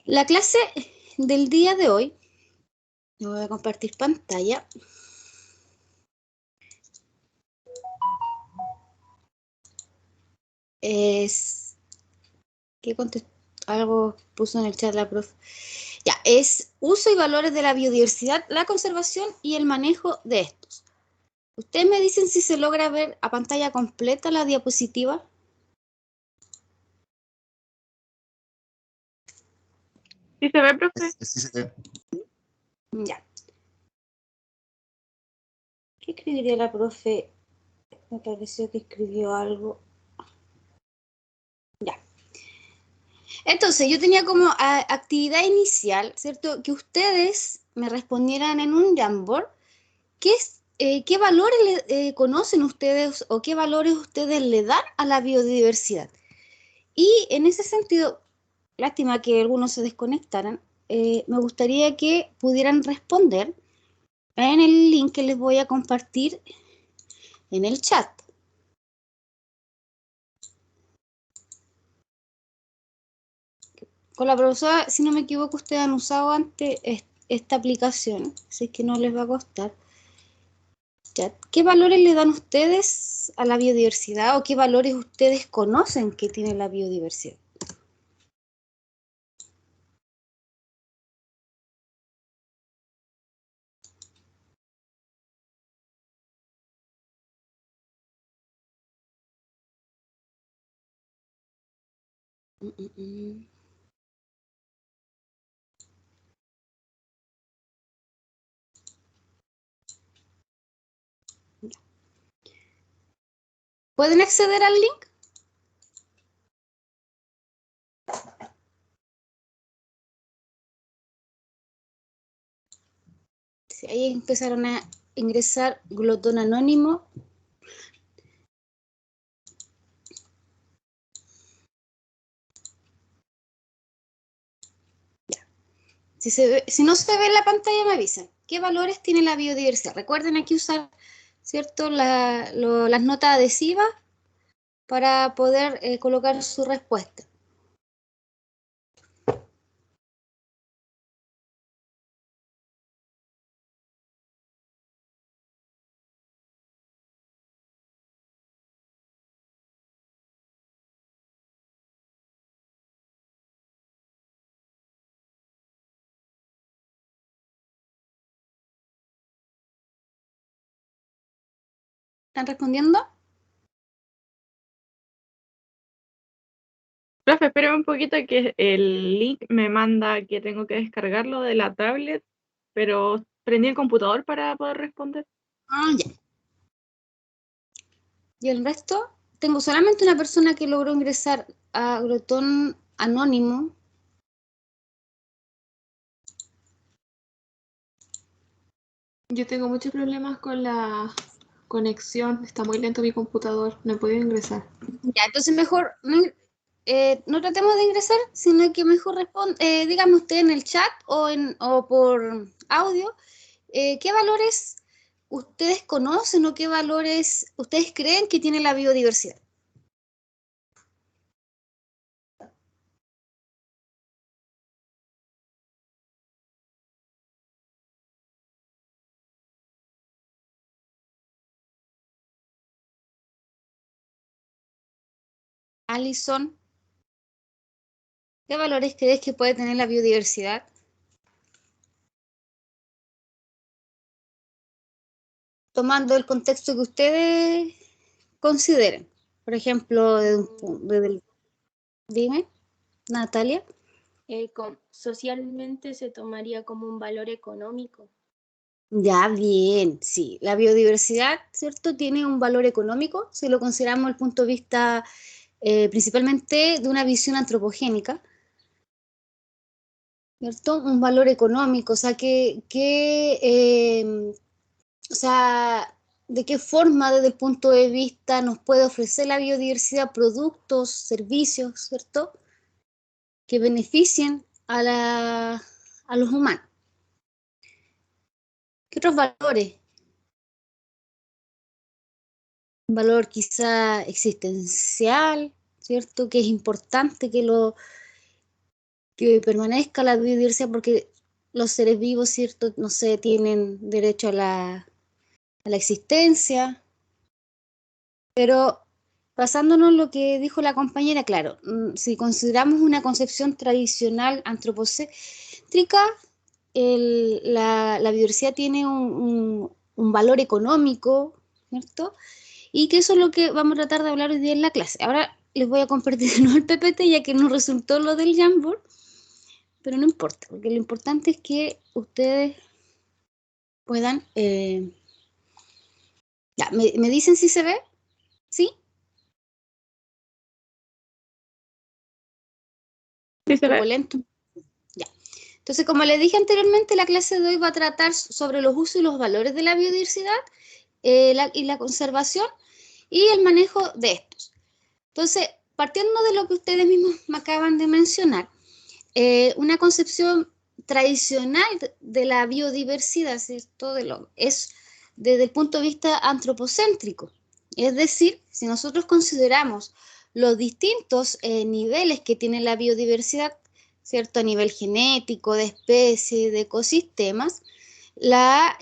La clase del día de hoy, voy a compartir pantalla. Es que algo puso en el chat la prof. Ya, es uso y valores de la biodiversidad, la conservación y el manejo de estos. Ustedes me dicen si se logra ver a pantalla completa la diapositiva. ¿Sí se ve, profe? Sí se ve. Ya. ¿Qué escribiría la profe? Me pareció que escribió algo. Ya. Entonces, yo tenía como actividad inicial, ¿cierto? Que ustedes me respondieran en un Jamboard qué valores conocen ustedes o qué valores ustedes le dan a la biodiversidad. Y en ese sentido, lástima que algunos se desconectaran, me gustaría que pudieran responder en el link que les voy a compartir en el chat. Con la profesora, si no me equivoco, ustedes han usado antes esta aplicación, así que no les va a costar. ¿Qué valores le dan ustedes a la biodiversidad o qué valores ustedes conocen que tiene la biodiversidad? ¿Pueden acceder al link? Sí, ahí empezaron a ingresar glotón anónimo. Ya. Si no se ve en la pantalla, me avisan. ¿Qué valores tiene la biodiversidad? Recuerden aquí usar, ¿cierto? Las notas adhesivas para poder colocar su respuesta. ¿Están respondiendo? Profe, espérame un poquito que el link me manda que tengo que descargarlo de la tablet, pero prendí el computador para poder responder. Ah, ya. Y el resto, tengo solamente una persona que logró ingresar a glotón anónimo. Yo tengo muchos problemas con la conexión, está muy lento mi computador, no he podido ingresar. Ya, entonces mejor no tratemos de ingresar, sino que mejor dígame usted en el chat o por audio, ¿qué valores ustedes conocen o qué valores ustedes creen que tiene la biodiversidad? Alison, ¿qué valores crees que puede tener la biodiversidad? Tomando el contexto que ustedes consideren. Por ejemplo, dime, Natalia. Socialmente se tomaría como un valor económico. Ya, bien, sí. La biodiversidad, ¿cierto? Tiene un valor económico, si lo consideramos desde el punto de vista principalmente de una visión antropogénica, ¿cierto? Un valor económico, o sea, o sea, de qué forma desde el punto de vista nos puede ofrecer la biodiversidad productos, servicios, ¿cierto? Que beneficien a los humanos. ¿Qué otros valores? Un valor quizá existencial, ¿cierto? Que es importante que permanezca la biodiversidad, porque los seres vivos, ¿cierto? No sé, tienen derecho a la existencia, pero basándonos en lo que dijo la compañera, claro, si consideramos una concepción tradicional antropocéntrica, la biodiversidad tiene un valor económico, ¿cierto? Y que eso es lo que vamos a tratar de hablar hoy día en la clase. Ahora les voy a compartir de nuevo el PPT, ya que no resultó lo del Jamboard, pero no importa, porque lo importante es que ustedes puedan... ya, ¿me dicen si se ve? ¿Sí? Sí, se Un poco ve. lento. Ya. Entonces, como les dije anteriormente, la clase de hoy va a tratar sobre los usos y los valores de la biodiversidad y la conservación y el manejo de estos. Entonces, partiendo de lo que ustedes mismos me acaban de mencionar, una concepción tradicional de la biodiversidad, ¿cierto? Es desde el punto de vista antropocéntrico. Es decir, si nosotros consideramos los distintos niveles que tiene la biodiversidad, ¿cierto? A nivel genético, de especies, de ecosistemas, la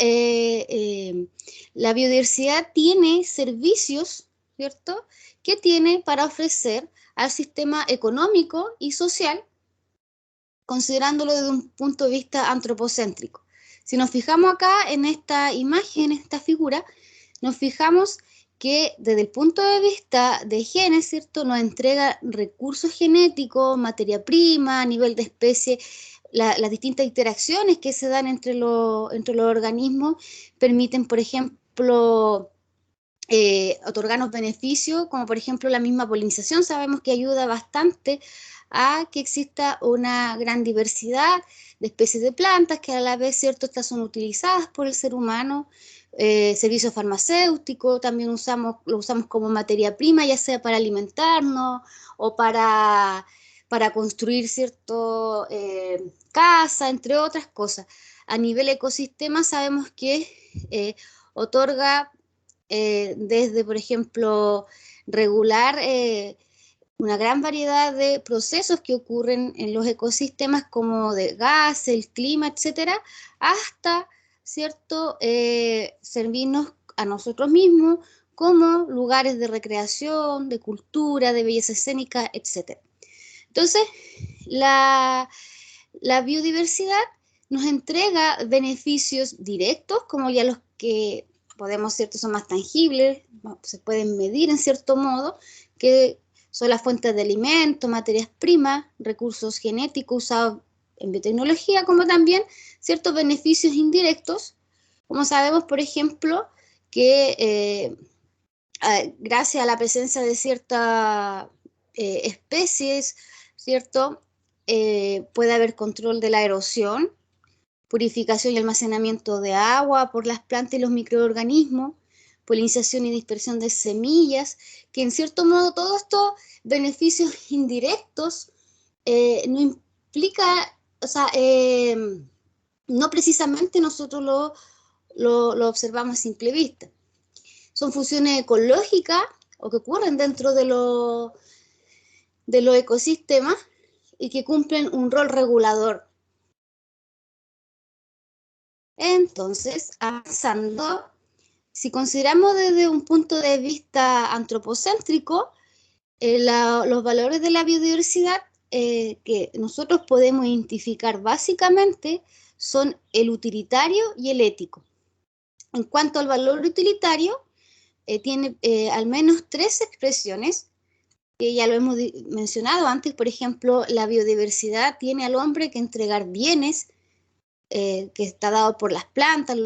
biodiversidad tiene servicios, ¿cierto? Que tiene para ofrecer al sistema económico y social, considerándolo desde un punto de vista antropocéntrico. Si nos fijamos acá en esta imagen, en esta figura, nos fijamos que desde el punto de vista de genes, ¿cierto? Nos entrega recursos genéticos, materia prima, a nivel de especie, las distintas interacciones que se dan entre los organismos permiten, por ejemplo, otorgarnos beneficios, como por ejemplo la misma polinización. Sabemos que ayuda bastante a que exista una gran diversidad de especies de plantas que a la vez, ¿cierto?, estas son utilizadas por el ser humano. Servicios farmacéuticos también lo usamos como materia prima, ya sea para alimentarnos o para construir, ¿cierto?, casa, entre otras cosas. A nivel ecosistema sabemos que otorga desde, por ejemplo, regular una gran variedad de procesos que ocurren en los ecosistemas, como de gas, el clima, etcétera, hasta, ¿cierto?, servirnos a nosotros mismos como lugares de recreación, de cultura, de belleza escénica, etcétera. Entonces, la biodiversidad nos entrega beneficios directos, como ya los que podemos, ¿cierto?, son más tangibles, se pueden medir en cierto modo, que son las fuentes de alimentos, materias primas, recursos genéticos usados en biotecnología, como también ciertos beneficios indirectos, como sabemos, por ejemplo, que gracias a la presencia de ciertas especies, ¿cierto?, puede haber control de la erosión, purificación y almacenamiento de agua por las plantas y los microorganismos, polinización y dispersión de semillas, que en cierto modo todos estos beneficios indirectos no implica, o sea, no precisamente nosotros lo observamos a simple vista. Son funciones ecológicas o que ocurren dentro de los ecosistemas y que cumplen un rol regulador. Entonces, avanzando, si consideramos desde un punto de vista antropocéntrico, los valores de la biodiversidad que nosotros podemos identificar básicamente son el utilitario y el ético. En cuanto al valor utilitario, tiene al menos 3 expresiones, que ya lo hemos mencionado antes. Por ejemplo, la biodiversidad tiene al hombre que entregar bienes que está dado por las plantas,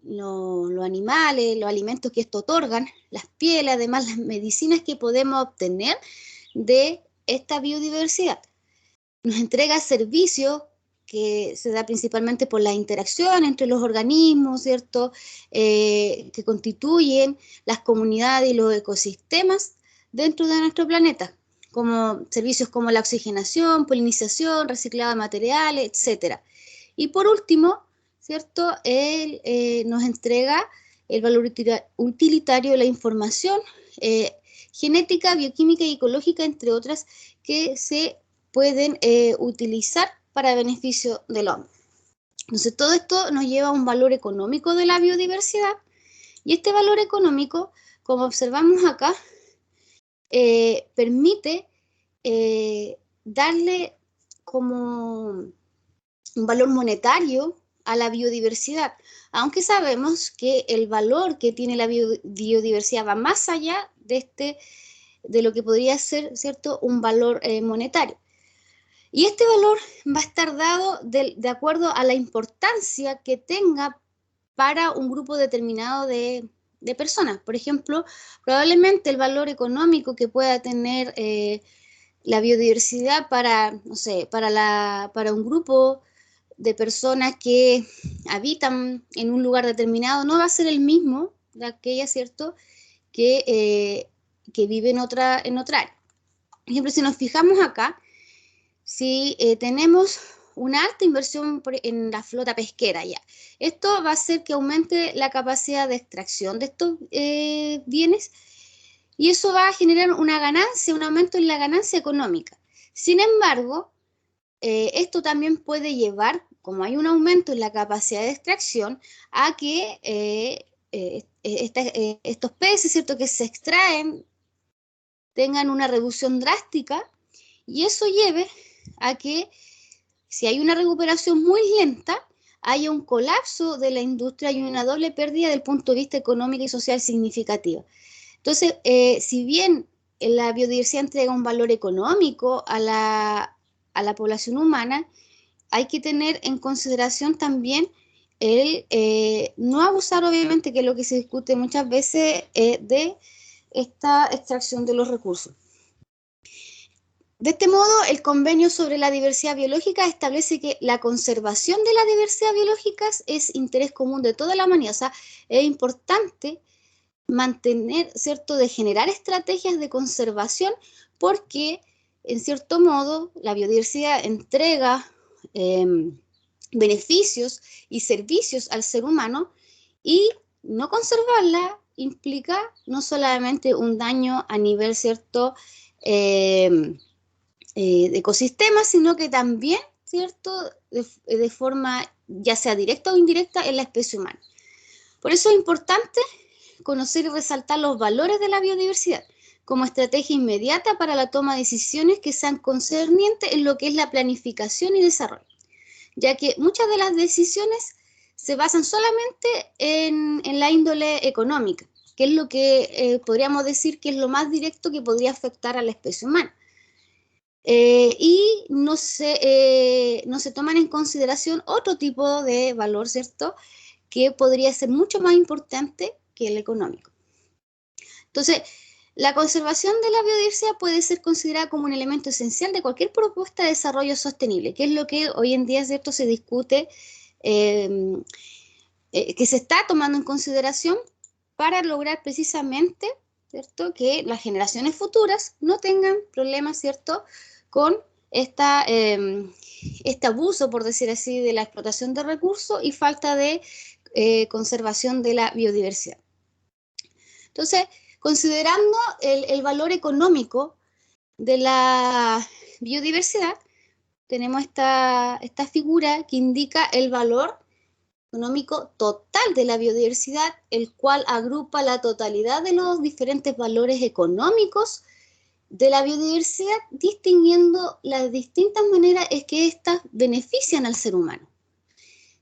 los animales, los alimentos que esto otorgan, las pieles, además las medicinas que podemos obtener de esta biodiversidad. Nos entrega servicios que se da principalmente por la interacción entre los organismos, ¿cierto?, que constituyen las comunidades y los ecosistemas dentro de nuestro planeta, como servicios como la oxigenación, polinización, reciclado de materiales, etcétera. Y por último, ¿cierto?, él nos entrega el valor utilitario de la información genética, bioquímica y ecológica, entre otras, que se pueden utilizar para beneficio del hombre. Entonces, todo esto nos lleva a un valor económico de la biodiversidad, y este valor económico, como observamos acá, permite darle como un valor monetario a la biodiversidad, aunque sabemos que el valor que tiene la biodiversidad va más allá de lo que podría ser, ¿cierto?, un valor monetario. Y este valor va a estar dado de acuerdo a la importancia que tenga para un grupo determinado de personas. Por ejemplo, probablemente el valor económico que pueda tener la biodiversidad para, no sé, para un grupo de personas que habitan en un lugar determinado no va a ser el mismo de aquella, ¿cierto?, que vive en otra área. Por ejemplo, si nos fijamos acá, si tenemos una alta inversión en la flota pesquera ya, esto va a hacer que aumente la capacidad de extracción de estos bienes, y eso va a generar una ganancia, un aumento en la ganancia económica. Sin embargo, esto también puede llevar, como hay un aumento en la capacidad de extracción, a que estos peces, ¿cierto?, que se extraen tengan una reducción drástica, y eso lleve a que, si hay una recuperación muy lenta, haya un colapso de la industria y una doble pérdida desde el punto de vista económico y social significativa. Entonces, si bien la biodiversidad entrega un valor económico a la población humana, hay que tener en consideración también el no abusar, obviamente, que es lo que se discute muchas veces, de esta extracción de los recursos. De este modo, el Convenio sobre la Diversidad Biológica establece que la conservación de la diversidad biológica es interés común de toda la humanidad. O sea, es importante mantener, ¿cierto?, de generar estrategias de conservación, porque, en cierto modo, la biodiversidad entrega beneficios y servicios al ser humano, y no conservarla implica no solamente un daño a nivel, ¿cierto?, de ecosistemas, sino que también, ¿cierto?, de forma ya sea directa o indirecta en la especie humana. Por eso es importante conocer y resaltar los valores de la biodiversidad como estrategia inmediata para la toma de decisiones que sean concernientes en lo que es la planificación y desarrollo, ya que muchas de las decisiones se basan solamente en la índole económica, que es lo que podríamos decir que es lo más directo que podría afectar a la especie humana. Y no se toman en consideración otro tipo de valor, ¿cierto?, que podría ser mucho más importante que el económico. Entonces, la conservación de la biodiversidad puede ser considerada como un elemento esencial de cualquier propuesta de desarrollo sostenible, que es lo que hoy en día, ¿cierto?, se discute, que se está tomando en consideración para lograr precisamente, ¿cierto?, que las generaciones futuras no tengan problemas, ¿cierto?, con este abuso, por decir así, de la explotación de recursos y falta de conservación de la biodiversidad. Entonces, considerando el valor económico de la biodiversidad, tenemos esta figura que indica el valor económico total de la biodiversidad, el cual agrupa la totalidad de los diferentes valores económicos de la biodiversidad, distinguiendo las distintas maneras en que éstas benefician al ser humano.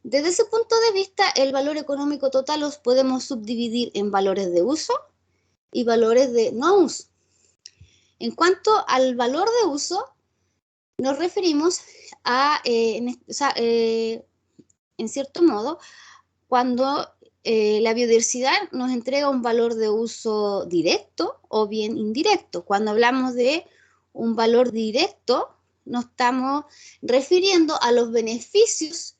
Desde ese punto de vista, el valor económico total los podemos subdividir en valores de uso y valores de no uso. En cuanto al valor de uso, nos referimos a, en cierto modo, cuando la biodiversidad nos entrega un valor de uso directo o bien indirecto. Cuando hablamos de un valor directo, nos estamos refiriendo a los beneficios,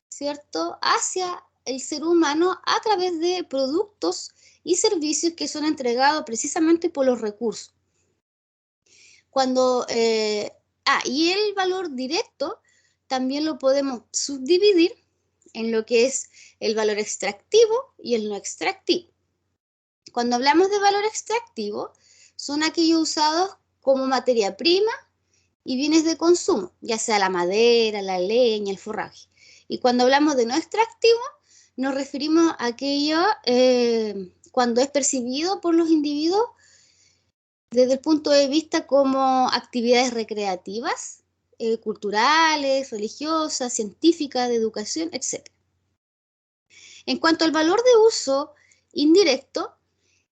¿cierto?, hacia el ser humano a través de productos y servicios que son entregados precisamente por los recursos. Y el valor directo también lo podemos subdividir en lo que es el valor extractivo y el no extractivo. Cuando hablamos de valor extractivo, son aquellos usados como materia prima y bienes de consumo, ya sea la madera, la leña, el forraje. Y cuando hablamos de no extractivo, nos referimos a aquello cuando es percibido por los individuos desde el punto de vista como actividades recreativas, culturales, religiosas, científicas, de educación, etc. En cuanto al valor de uso indirecto,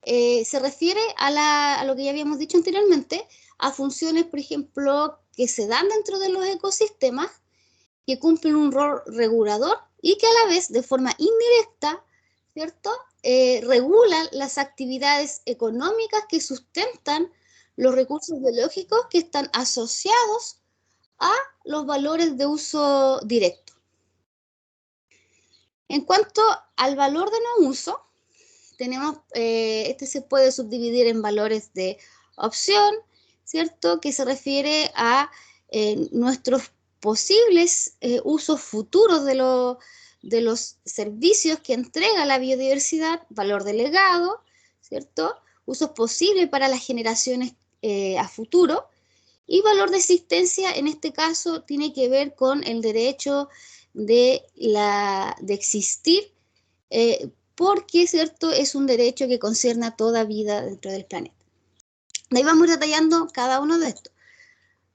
se refiere a lo que ya habíamos dicho anteriormente, a funciones, por ejemplo, que se dan dentro de los ecosistemas, que cumplen un rol regulador y que a la vez, de forma indirecta, ¿cierto?, regulan las actividades económicas que sustentan los recursos biológicos que están asociados a los valores de uso directo. En cuanto al valor de no uso, tenemos, este se puede subdividir en valores de opción, ¿cierto?, que se refiere a nuestros posibles usos futuros de los servicios que entrega la biodiversidad, valor delegado, ¿cierto?, usos posibles para las generaciones a futuro, y valor de existencia, en este caso, tiene que ver con el derecho de existir, porque, ¿cierto?, es un derecho que concierne a toda vida dentro del planeta. De ahí vamos detallando cada uno de estos.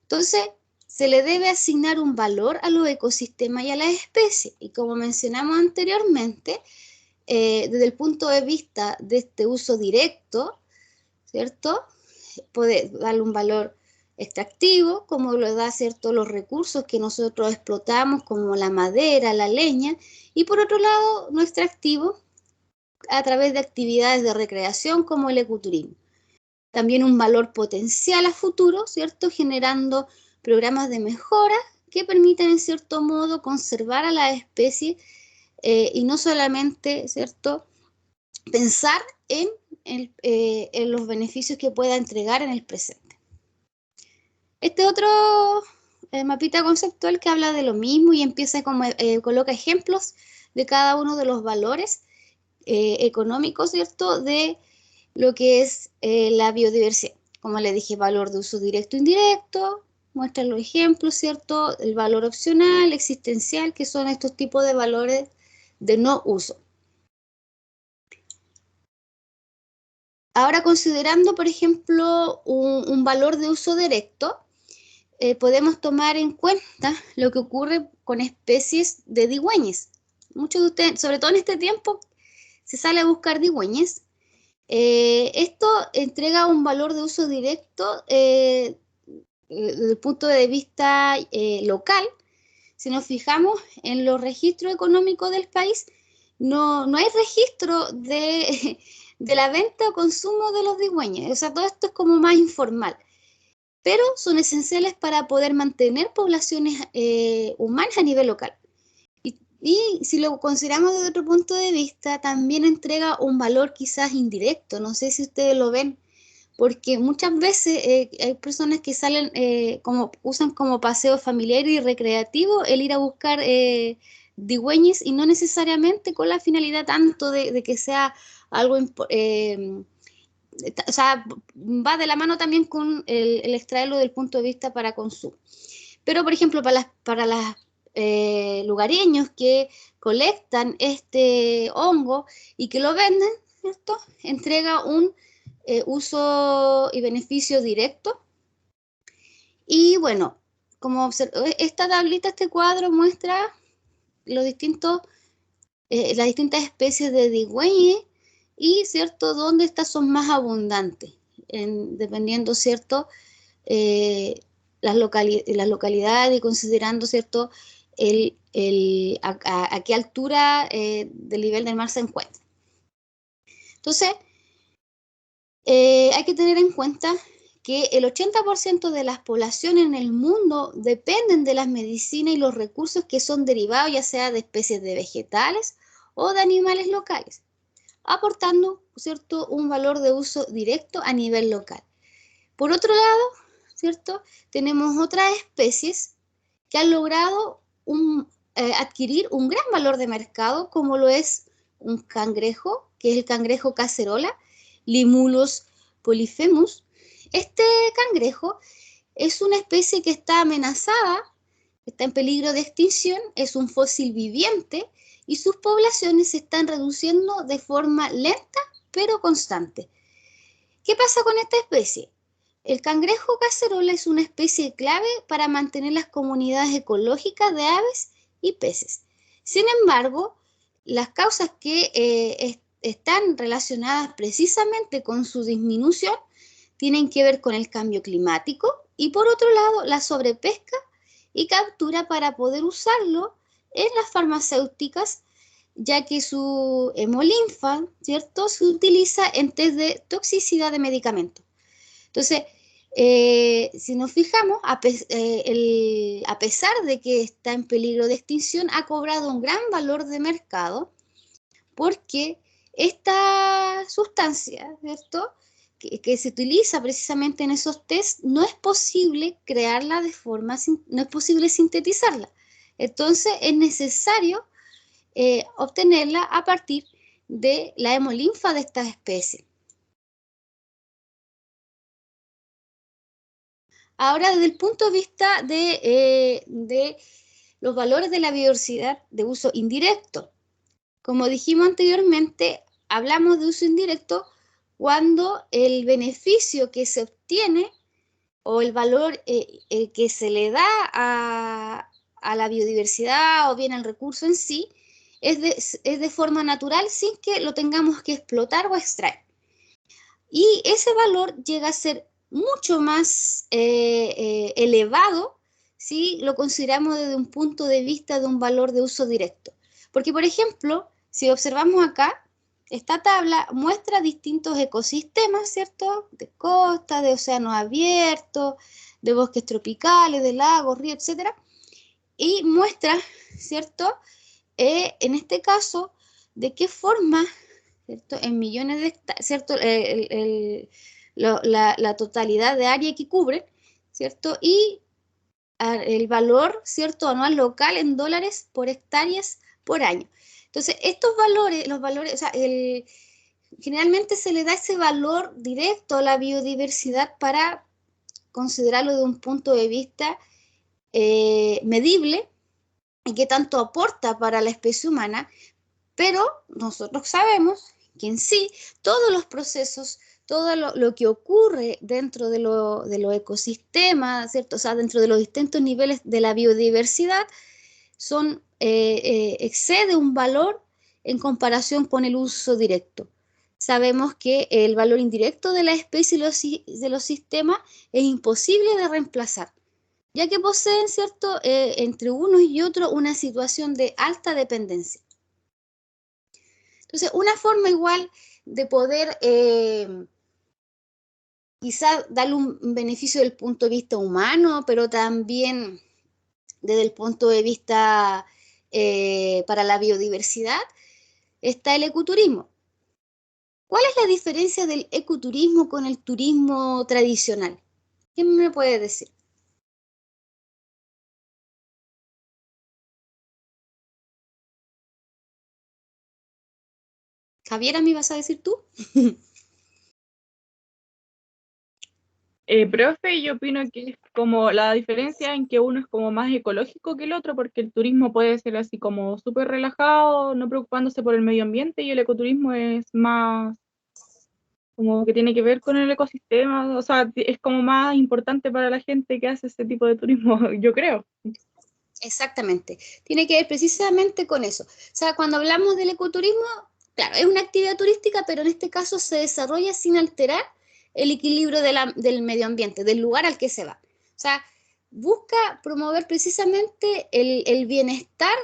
Entonces, se le debe asignar un valor a los ecosistemas y a las especies. Y como mencionamos anteriormente, desde el punto de vista de este uso directo, ¿cierto?, puede darle un valor extractivo, como lo da, ¿cierto?, los recursos que nosotros explotamos, como la madera, la leña, y por otro lado, no extractivo, a través de actividades de recreación como el ecoturismo. También un valor potencial a futuro, ¿cierto?, generando programas de mejora que permitan, en cierto modo, conservar a la especie y no solamente, ¿cierto?, pensar en los beneficios que pueda entregar en el presente. Este otro mapita conceptual que habla de lo mismo y empieza como coloca ejemplos de cada uno de los valores económicos, ¿cierto?, de lo que es la biodiversidad. Como le dije, valor de uso directo e indirecto, muestra los ejemplos, ¿cierto?, el valor opcional, existencial, que son estos tipos de valores de no uso. Ahora, considerando, por ejemplo, un valor de uso directo, podemos tomar en cuenta lo que ocurre con especies de digüeñes. Muchos de ustedes, sobre todo en este tiempo, se sale a buscar digüeñes. Esto entrega un valor de uso directo desde el punto de vista local. Si nos fijamos en los registros económicos del país, no hay registro de la venta o consumo de los digüeños. O sea, todo esto es como más informal. Pero son esenciales para poder mantener poblaciones humanas a nivel local. Y si lo consideramos desde otro punto de vista, también entrega un valor quizás indirecto. No sé si ustedes lo ven, porque muchas veces hay personas que salen, usan como paseo familiar y recreativo el ir a buscar digüeñes y no necesariamente con la finalidad tanto de que sea algo o sea, va de la mano también con el extraerlo del punto de vista para consumo. Pero, por ejemplo, para las lugareños que colectan este hongo y que lo venden, ¿cierto?, entrega un uso y beneficio directo. Y bueno, como esta tablita, este cuadro muestra las distintas especies de digüeñes y, ¿cierto?, dónde estas son más abundantes, dependiendo, ¿cierto?, las localidades y considerando, ¿cierto?, a qué altura del nivel del mar se encuentra. Entonces, hay que tener en cuenta que el 80% de las poblaciones en el mundo dependen de las medicinas y los recursos que son derivados ya sea de especies de vegetales o de animales locales, aportando, ¿cierto?, un valor de uso directo a nivel local. Por otro lado, ¿cierto?, tenemos otras especies que han logrado adquirir un gran valor de mercado, como lo es un cangrejo, que es el cangrejo cacerola, Limulus polyphemus. Este cangrejo es una especie que está amenazada, está en peligro de extinción, es un fósil viviente y sus poblaciones se están reduciendo de forma lenta pero constante. ¿Qué pasa con esta especie? El cangrejo cacerola es una especie clave para mantener las comunidades ecológicas de aves y peces. Sin embargo, las causas que están relacionadas precisamente con su disminución tienen que ver con el cambio climático y, por otro lado, la sobrepesca y captura para poder usarlo en las farmacéuticas, ya que su hemolinfa, ¿cierto?, se utiliza en test de toxicidad de medicamentos. Entonces, si nos fijamos, a pesar de que está en peligro de extinción, ha cobrado un gran valor de mercado porque esta sustancia, ¿cierto?, que se utiliza precisamente en esos test, no es posible crearla no es posible sintetizarla. Entonces, es necesario obtenerla a partir de la hemolinfa de estas especies. Ahora, desde el punto de vista de los valores de la biodiversidad de uso indirecto, como dijimos anteriormente, hablamos de uso indirecto cuando el beneficio que se obtiene o el valor que se le da a la biodiversidad o bien al recurso en sí es de forma natural sin que lo tengamos que explotar o extraer. Y ese valor llega a ser mucho más elevado si lo consideramos desde un punto de vista de un valor de uso directo. Porque, por ejemplo, si observamos acá, esta tabla muestra distintos ecosistemas, ¿cierto? De costa, de océanos abiertos, de bosques tropicales, de lagos, ríos, etc. Y muestra, ¿cierto? En este caso, de qué forma, ¿cierto?, en millones de hectáreas, ¿cierto?, la totalidad de área que cubre, ¿cierto?, y el valor, ¿cierto?, anual local en dólares por hectáreas por año. Entonces, estos valores, o sea, generalmente se le da ese valor directo a la biodiversidad para considerarlo de un punto de vista medible y qué tanto aporta para la especie humana, pero nosotros sabemos que en sí todos los procesos, todo lo que ocurre dentro de los ecosistemas, ¿cierto?, o sea, dentro de los distintos niveles de la biodiversidad, excede un valor en comparación con el uso directo. Sabemos que el valor indirecto de la especie y de los sistemas es imposible de reemplazar, ya que poseen, ¿cierto?, entre unos y otros una situación de alta dependencia. Entonces, una forma igual de poder quizá darle un beneficio desde el punto de vista humano, pero también desde el punto de vista para la biodiversidad, está el ecoturismo. ¿Cuál es la diferencia del ecoturismo con el turismo tradicional? ¿Quién me puede decir? Javiera, ¿me ibas a decir tú? Profe, yo opino que es como la diferencia en que uno es como más ecológico que el otro, porque el turismo puede ser así como súper relajado, no preocupándose por el medio ambiente, y el ecoturismo es más como que tiene que ver con el ecosistema, o sea, es como más importante para la gente que hace ese tipo de turismo, yo creo. Exactamente, tiene que ver precisamente con eso. O sea, cuando hablamos del ecoturismo, claro, es una actividad turística, pero en este caso se desarrolla sin alterar el equilibrio del medio ambiente, del lugar al que se va. O sea, busca promover precisamente el bienestar,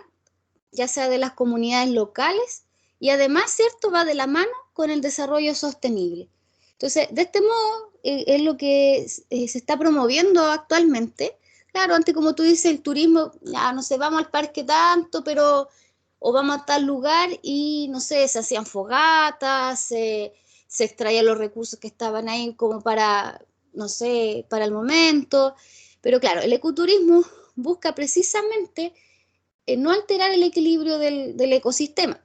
ya sea de las comunidades locales, y además, ¿cierto?, va de la mano con el desarrollo sostenible. Entonces, de este modo, es lo que se está promoviendo actualmente. Claro, antes, como tú dices, el turismo, ya no sé, vamos al parque tanto, pero o vamos a tal lugar y, no sé, se hacían fogatas, se extraían los recursos que estaban ahí como para, no sé, para el momento. Pero claro, el ecoturismo busca precisamente no alterar el equilibrio del ecosistema.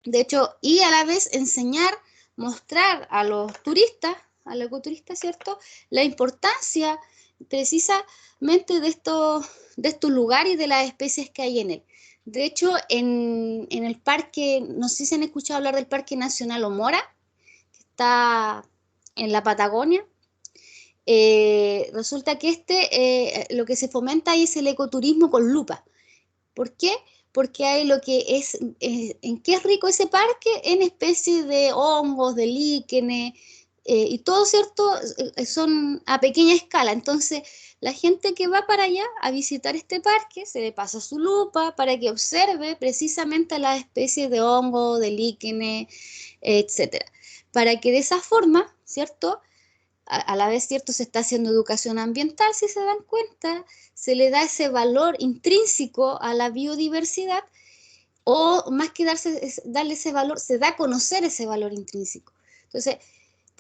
De hecho, y a la vez enseñar, mostrar a los turistas, a los ecoturistas, ¿cierto?, la importancia precisamente de estos lugares y de las especies que hay en él. De hecho, en el parque, no sé si han escuchado hablar del Parque Nacional Omora, que está en la Patagonia. Resulta que lo que se fomenta ahí es el ecoturismo con lupa. ¿Por qué? Porque hay lo que es, ¿en qué es rico ese parque? En especies de hongos, de líquenes, y todo, ¿cierto? Son a pequeña escala. Entonces, la gente que va para allá a visitar este parque, se le pasa su lupa para que observe precisamente las especies de hongo, de líquenes, etcétera. Para que de esa forma, ¿cierto? A la vez, ¿cierto? Se está haciendo educación ambiental, si se dan cuenta, se le da ese valor intrínseco a la biodiversidad, o más que darle ese valor, se da a conocer ese valor intrínseco. Entonces,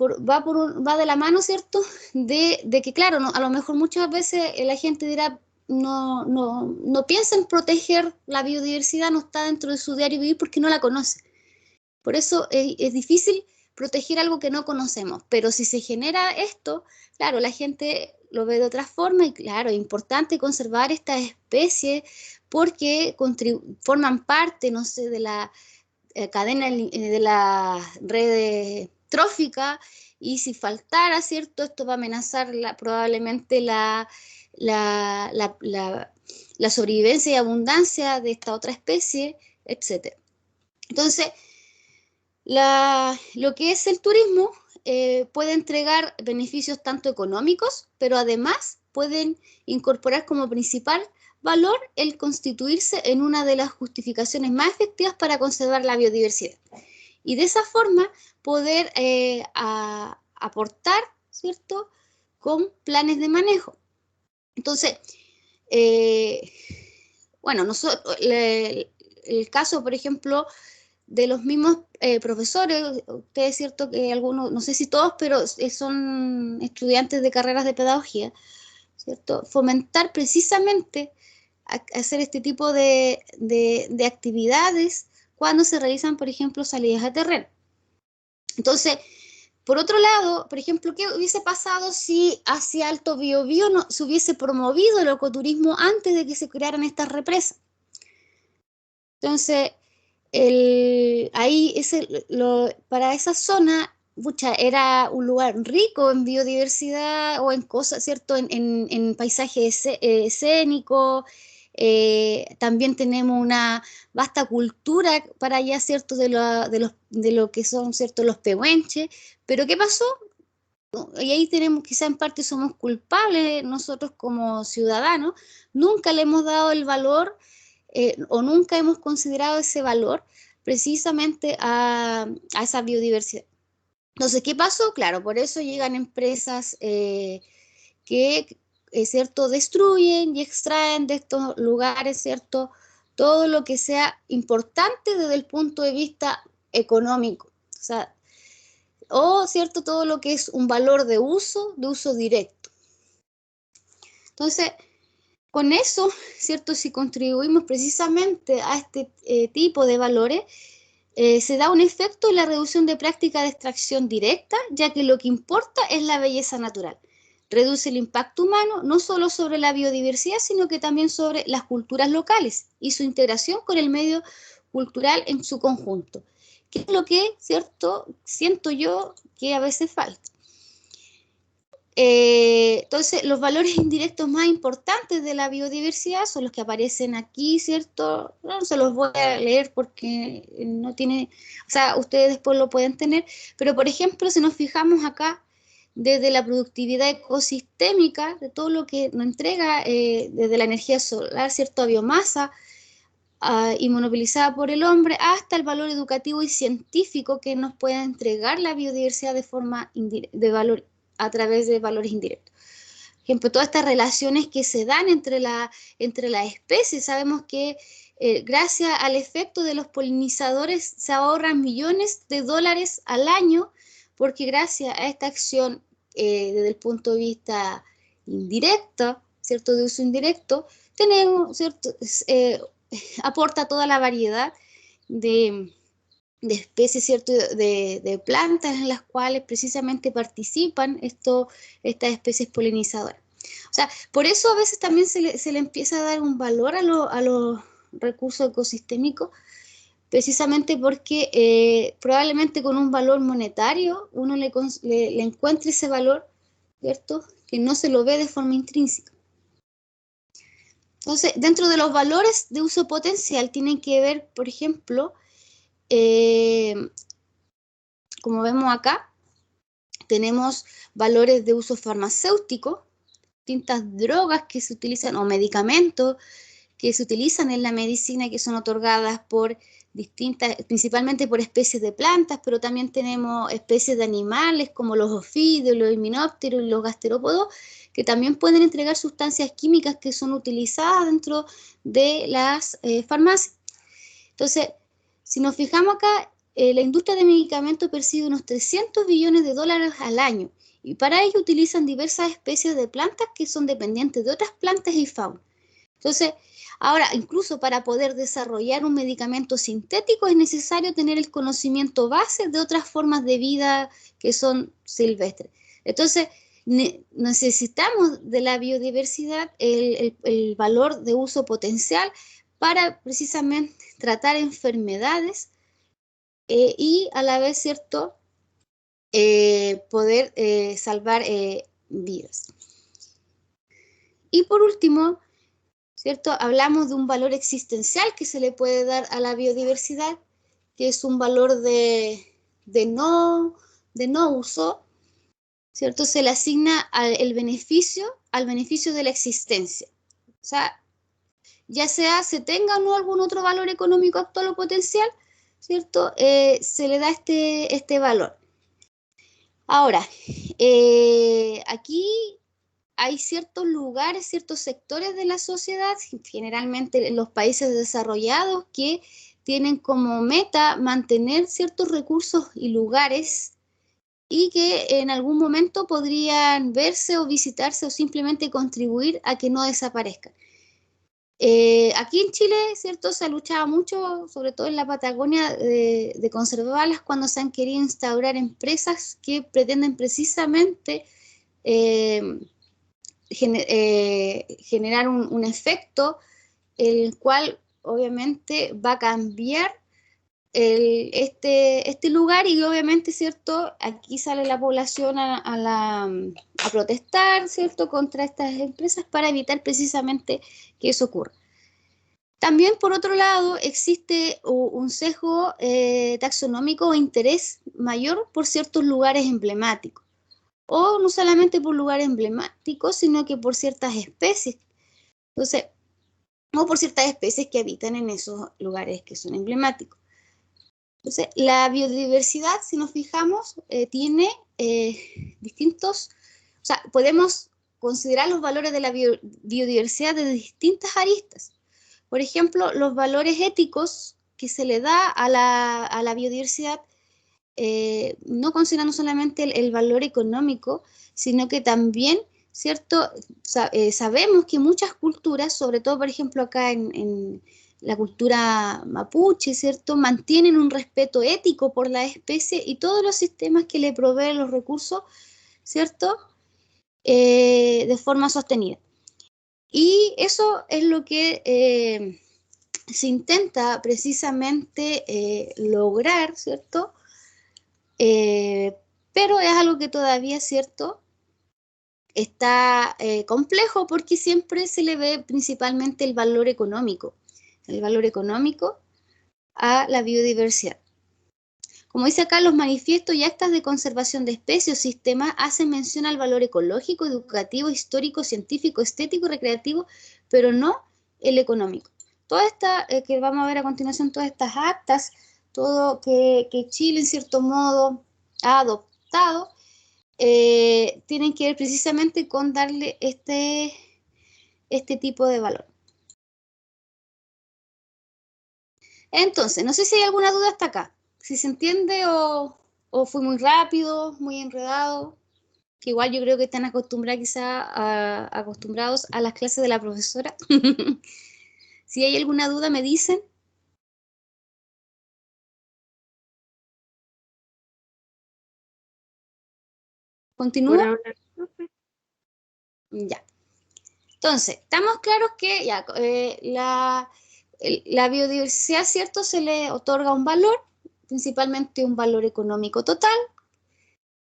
va de la mano, ¿cierto? De que, claro, no, a lo mejor muchas veces la gente dirá, no piensa en proteger la biodiversidad, no está dentro de su diario vivir porque no la conoce. Por eso es difícil proteger algo que no conocemos, pero si se genera esto, claro, la gente lo ve de otra forma y claro, es importante conservar estas especies porque forman parte, no sé, de la cadena, de la red trófica, y si faltara, ¿cierto? Esto va a amenazar probablemente la sobrevivencia y abundancia de esta otra especie, etc. Entonces, lo que es el turismo puede entregar beneficios tanto económicos, pero además pueden incorporar como principal valor el constituirse en una de las justificaciones más efectivas para conservar la biodiversidad. Y de esa forma poder aportar, ¿cierto?, con planes de manejo. Entonces, bueno, el caso, por ejemplo, de los mismos profesores, ustedes es cierto que algunos, no sé si todos, pero son estudiantes de carreras de pedagogía, ¿cierto? Fomentar precisamente hacer este tipo de actividades cuando se realizan, por ejemplo, salidas a terreno. Entonces, por otro lado, por ejemplo, ¿qué hubiese pasado si hacia Alto Biobío no se hubiese promovido el ecoturismo antes de que se crearan estas represas? Entonces, ahí para esa zona, era un lugar rico en biodiversidad o en cosas, ¿cierto? En paisaje escénico. También tenemos una vasta cultura para allá, ¿cierto? De lo que son, ¿cierto? Los pehuenches. Pero ¿qué pasó? Y ahí quizá en parte somos culpables nosotros como ciudadanos, nunca le hemos dado el valor o nunca hemos considerado ese valor precisamente a esa biodiversidad. Entonces, ¿qué pasó? Claro, por eso llegan empresas que, ¿cierto?, destruyen y extraen de estos lugares, ¿cierto?, todo lo que sea importante desde el punto de vista económico. O sea, ¿cierto?, todo lo que es un valor de uso directo. Entonces, con eso, ¿cierto?, si contribuimos precisamente a este tipo de valores, se da un efecto en la reducción de prácticas de extracción directa, ya que lo que importa es la belleza natural. Reduce el impacto humano no solo sobre la biodiversidad, sino que también sobre las culturas locales y su integración con el medio cultural en su conjunto, que es lo que, ¿cierto?, siento yo que a veces falta. Entonces, los valores indirectos más importantes de la biodiversidad son los que aparecen aquí, ¿cierto? No se los voy a leer porque no tiene, o sea, ustedes después lo pueden tener, pero por ejemplo, si nos fijamos acá, desde la productividad ecosistémica, de todo lo que nos entrega, desde la energía solar, ¿cierto?, a biomasa, inmovilizada por el hombre, hasta el valor educativo y científico que nos puede entregar la biodiversidad de forma de valor a través de valores indirectos. Por ejemplo, todas estas relaciones que se dan entre las especies, sabemos que gracias al efecto de los polinizadores se ahorran millones de dólares al año, porque gracias a esta acción desde el punto de vista indirecto, ¿cierto?, de uso indirecto, tenemos, ¿cierto?, aporta toda la variedad de especies, ¿cierto?, de plantas en las cuales precisamente participan estas especies polinizadoras. O sea, por eso a veces también se le empieza a dar un valor a los recursos ecosistémicos, precisamente porque probablemente con un valor monetario uno le encuentre ese valor, ¿cierto? Que no se lo ve de forma intrínseca. Entonces, dentro de los valores de uso potencial tienen que ver, por ejemplo, como vemos acá, tenemos valores de uso farmacéutico, distintas drogas que se utilizan o medicamentos que se utilizan en la medicina que son otorgadas por distintas, principalmente por especies de plantas, pero también tenemos especies de animales como los ofídeos, los himenópteros y los gasterópodos, que también pueden entregar sustancias químicas que son utilizadas dentro de las farmacias. Entonces, si nos fijamos acá, la industria de medicamentos percibe unos 300 billones de dólares al año y para ello utilizan diversas especies de plantas que son dependientes de otras plantas y fauna. Entonces, ahora, incluso para poder desarrollar un medicamento sintético es necesario tener el conocimiento base de otras formas de vida que son silvestres. Entonces, necesitamos de la biodiversidad el valor de uso potencial para precisamente tratar enfermedades y a la vez, ¿cierto?, poder salvar vidas. Y por último, ¿cierto?, hablamos de un valor existencial que se le puede dar a la biodiversidad, que es un valor de no uso, ¿cierto? Se le asigna al beneficio de la existencia. O sea, ya sea se tenga o no algún otro valor económico actual o potencial, ¿cierto? Se le da este valor. Ahora, aquí hay ciertos lugares, ciertos sectores de la sociedad, generalmente en los países desarrollados, que tienen como meta mantener ciertos recursos y lugares y que en algún momento podrían verse o visitarse o simplemente contribuir a que no desaparezcan. Aquí en Chile, ¿cierto? Se ha luchado mucho, sobre todo en la Patagonia, de conservarlas cuando se han querido instaurar empresas que pretenden precisamente generar un efecto el cual obviamente va a cambiar este lugar y obviamente, ¿cierto? Aquí sale la población a protestar, ¿cierto? Contra estas empresas para evitar precisamente que eso ocurra. También, por otro lado, existe un sesgo taxonómico o interés mayor por ciertos lugares emblemáticos. O no solamente por lugares emblemáticos, sino que por ciertas especies. Entonces, o por ciertas especies que habitan en esos lugares que son emblemáticos. Entonces, la biodiversidad, si nos fijamos, tiene distintos, o sea, podemos considerar los valores de la biodiversidad de distintas aristas. Por ejemplo, los valores éticos que se le da a la biodiversidad, no considerando solamente el valor económico, sino que también, ¿cierto? Sabemos que muchas culturas, sobre todo, por ejemplo, acá en la cultura mapuche, ¿cierto?, mantienen un respeto ético por la especie y todos los sistemas que le proveen los recursos, ¿cierto?, de forma sostenida. Y eso es lo que se intenta precisamente lograr, ¿cierto? Pero es algo que todavía, ¿cierto?, está complejo porque siempre se le ve principalmente el valor económico a la biodiversidad. Como dice acá, los manifiestos y actas de conservación de especies o sistemas hacen mención al valor ecológico, educativo, histórico, científico, estético, recreativo, pero no el económico. Todas estas que vamos a ver a continuación, todas estas actas, todo que Chile en cierto modo ha adoptado, tienen que ver precisamente con darle este tipo de valor. Entonces, no sé si hay alguna duda hasta acá. Si se entiende o fue muy rápido, muy enredado, que igual yo creo que están acostumbrados a las clases de la profesora. Si hay alguna duda, me dicen. Por ¿Continúo? ahora, no sé. Ya. Entonces, estamos claros que ya, la biodiversidad, ¿cierto? Se le otorga un valor, principalmente un valor económico total,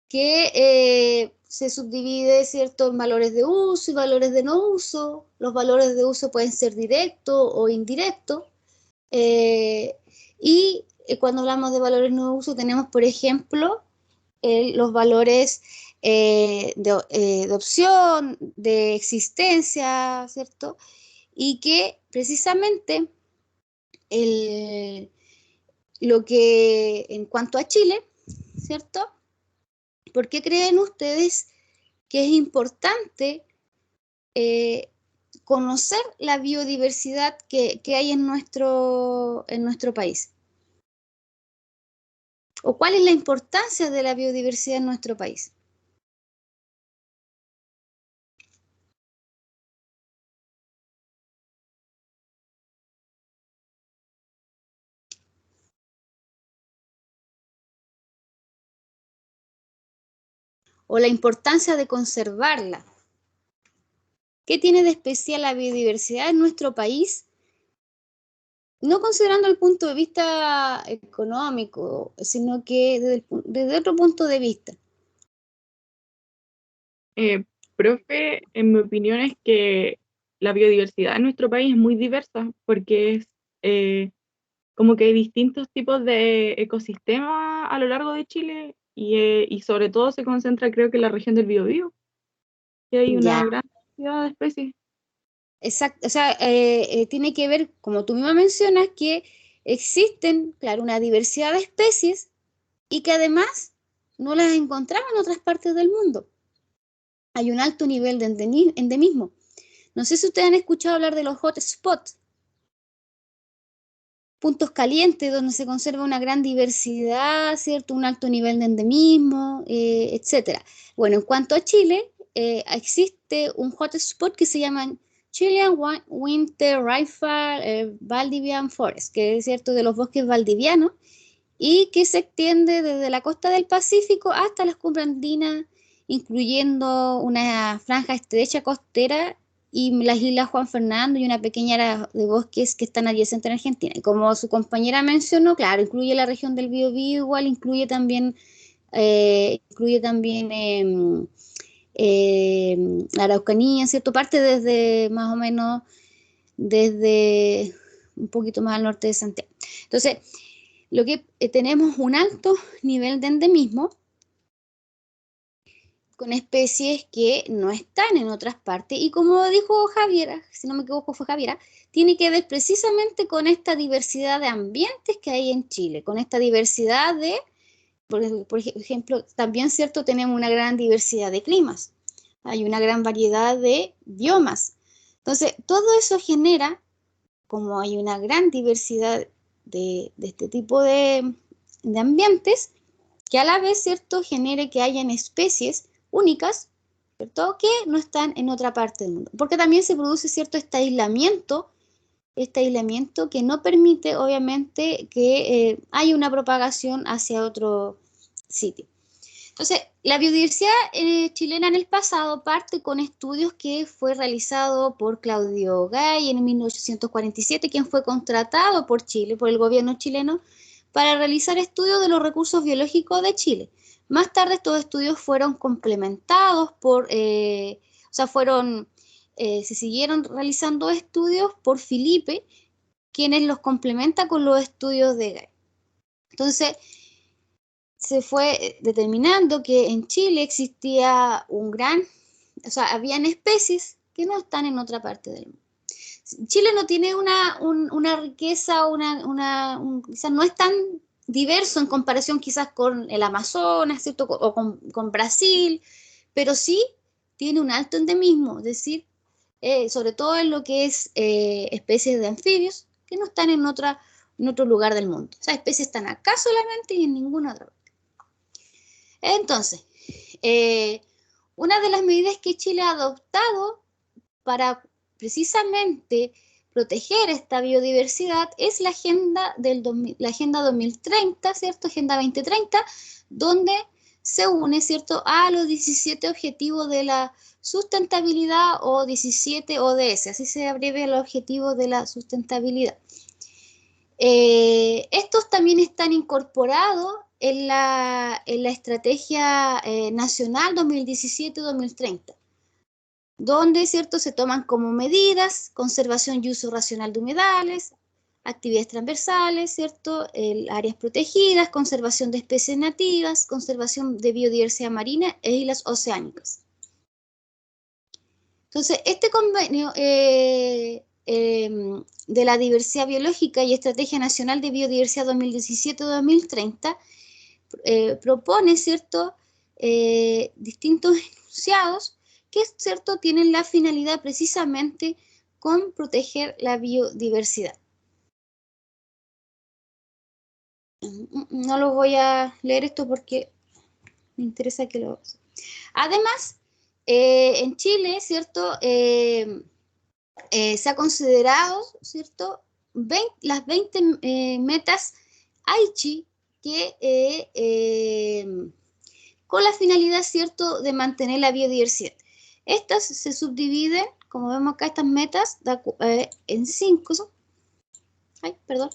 que se subdivide, ¿cierto?, en valores de uso y valores de no uso. Los valores de uso pueden ser directos o indirectos. Y cuando hablamos de valores no uso, tenemos, por ejemplo, los valores de opción, de existencia, ¿cierto? Y que precisamente lo que en cuanto a Chile, ¿cierto? ¿Por qué creen ustedes que es importante conocer la biodiversidad que hay en nuestro país? ¿O cuál es la importancia de la biodiversidad en nuestro país? ¿O la importancia de conservarla? ¿Qué tiene de especial la biodiversidad en nuestro país? No considerando el punto de vista económico, sino que desde otro punto de vista. Profe, en mi opinión es que la biodiversidad en nuestro país es muy diversa porque es como que hay distintos tipos de ecosistemas a lo largo de Chile y sobre todo se concentra creo que en la región del Biobío, que hay Ya, una gran cantidad de especies. exacto. O sea, tiene que ver, como tú misma mencionas, que existen, claro, una diversidad de especies y que además no las encontramos en otras partes del mundo. Hay un alto nivel de endemismo. No sé si ustedes han escuchado hablar de los hotspots, puntos calientes donde se conserva una gran diversidad, ¿cierto? Un alto nivel de endemismo, etcétera. Bueno, en cuanto a Chile, existe un hotspot que se llama Chilean Winter Rifle Valdivian Forest, que es cierto de los bosques valdivianos y que se extiende desde la costa del Pacífico hasta las cumbres andinas, incluyendo una franja estrecha costera y las islas Juan Fernando y una pequeña área de bosques que están adyacentes en Argentina. Y como su compañera mencionó, claro, incluye la región del Biobío, igual incluye también la Araucanía, ¿cierto? Parte desde más o menos, desde un poquito más al norte de Santiago. Entonces, lo que tenemos un alto nivel de endemismo con especies que no están en otras partes y como dijo Javiera, si no me equivoco fue Javiera, tiene que ver precisamente con esta diversidad de ambientes que hay en Chile, con esta diversidad de, por ejemplo, también cierto, tenemos una gran diversidad de climas, hay una gran variedad de biomas. Entonces, todo eso genera, como hay una gran diversidad de este tipo de ambientes, que a la vez, ¿cierto?, genere que hayan especies únicas, ¿cierto?, que no están en otra parte del mundo. Porque también se produce, ¿cierto?, este aislamiento que no permite, obviamente, que haya una propagación hacia otro sitio. Entonces, la biodiversidad chilena en el pasado parte con estudios que fue realizado por Claudio Gay en 1847, quien fue contratado por Chile, por el gobierno chileno, para realizar estudios de los recursos biológicos de Chile. Más tarde estos estudios fueron complementados se siguieron realizando estudios por Felipe, quienes los complementa con los estudios de Gay. Entonces, se fue determinando que en Chile existía habían especies que no están en otra parte del mundo. Chile no tiene una riqueza, quizás no es tan diverso en comparación quizás con el Amazonas, ¿cierto? O con Brasil, pero sí tiene un alto endemismo, es decir, sobre todo en lo que es especies de anfibios que no están en otro lugar del mundo. Esas especies están acá solamente y en ninguna otra. Entonces, una de las medidas que Chile ha adoptado para precisamente proteger esta biodiversidad es la Agenda 2030, ¿cierto? Agenda 2030, donde se une, ¿cierto?, a los 17 objetivos de la sustentabilidad o 17 ODS, así se abrevia el objetivo de la sustentabilidad. Estos también están incorporados en la Estrategia Nacional 2017-2030, donde, ¿cierto?, se toman como medidas conservación y uso racional de humedales, actividades transversales, ¿cierto?, áreas protegidas, conservación de especies nativas, conservación de biodiversidad marina e islas oceánicas. Entonces, este convenio de la diversidad biológica y Estrategia Nacional de Biodiversidad 2017-2030 propone, ¿cierto?, distintos enunciados que, ¿cierto?, tienen la finalidad precisamente con proteger la biodiversidad. No lo voy a leer esto porque me interesa que lo... Además, en Chile, ¿cierto?, se ha considerado, ¿cierto?, las 20 metas Aichi que con la finalidad, ¿cierto?, de mantener la biodiversidad. Estas se subdividen, como vemos acá, estas metas en 5. Ay, perdón.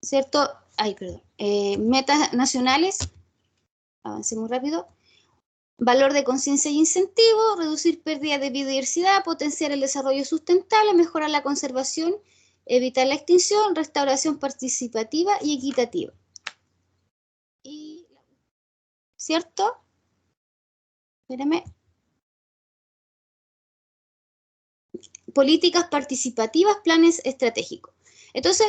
¿Cierto? Ay, perdón. Metas nacionales. Avancé muy rápido. Valor de conciencia y incentivo, reducir pérdida de biodiversidad, potenciar el desarrollo sustentable, mejorar la conservación, evitar la extinción, restauración participativa y equitativa. ¿Cierto? Espérame. Políticas participativas, planes estratégicos. Entonces,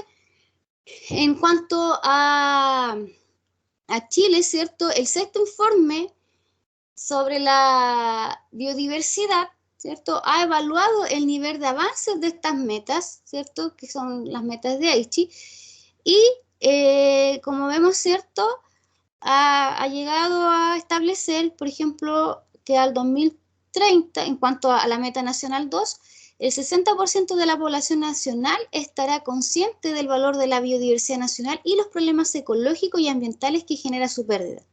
en cuanto a Chile, ¿cierto?, el 6º informe sobre la biodiversidad, ¿cierto?, ha evaluado el nivel de avance de estas metas, ¿cierto?, que son las metas de Aichi, y como vemos, ¿cierto?, ha llegado a establecer, por ejemplo, que al 2030, en cuanto a la meta nacional 2, el 60% de la población nacional estará consciente del valor de la biodiversidad nacional y los problemas ecológicos y ambientales que genera su pérdida,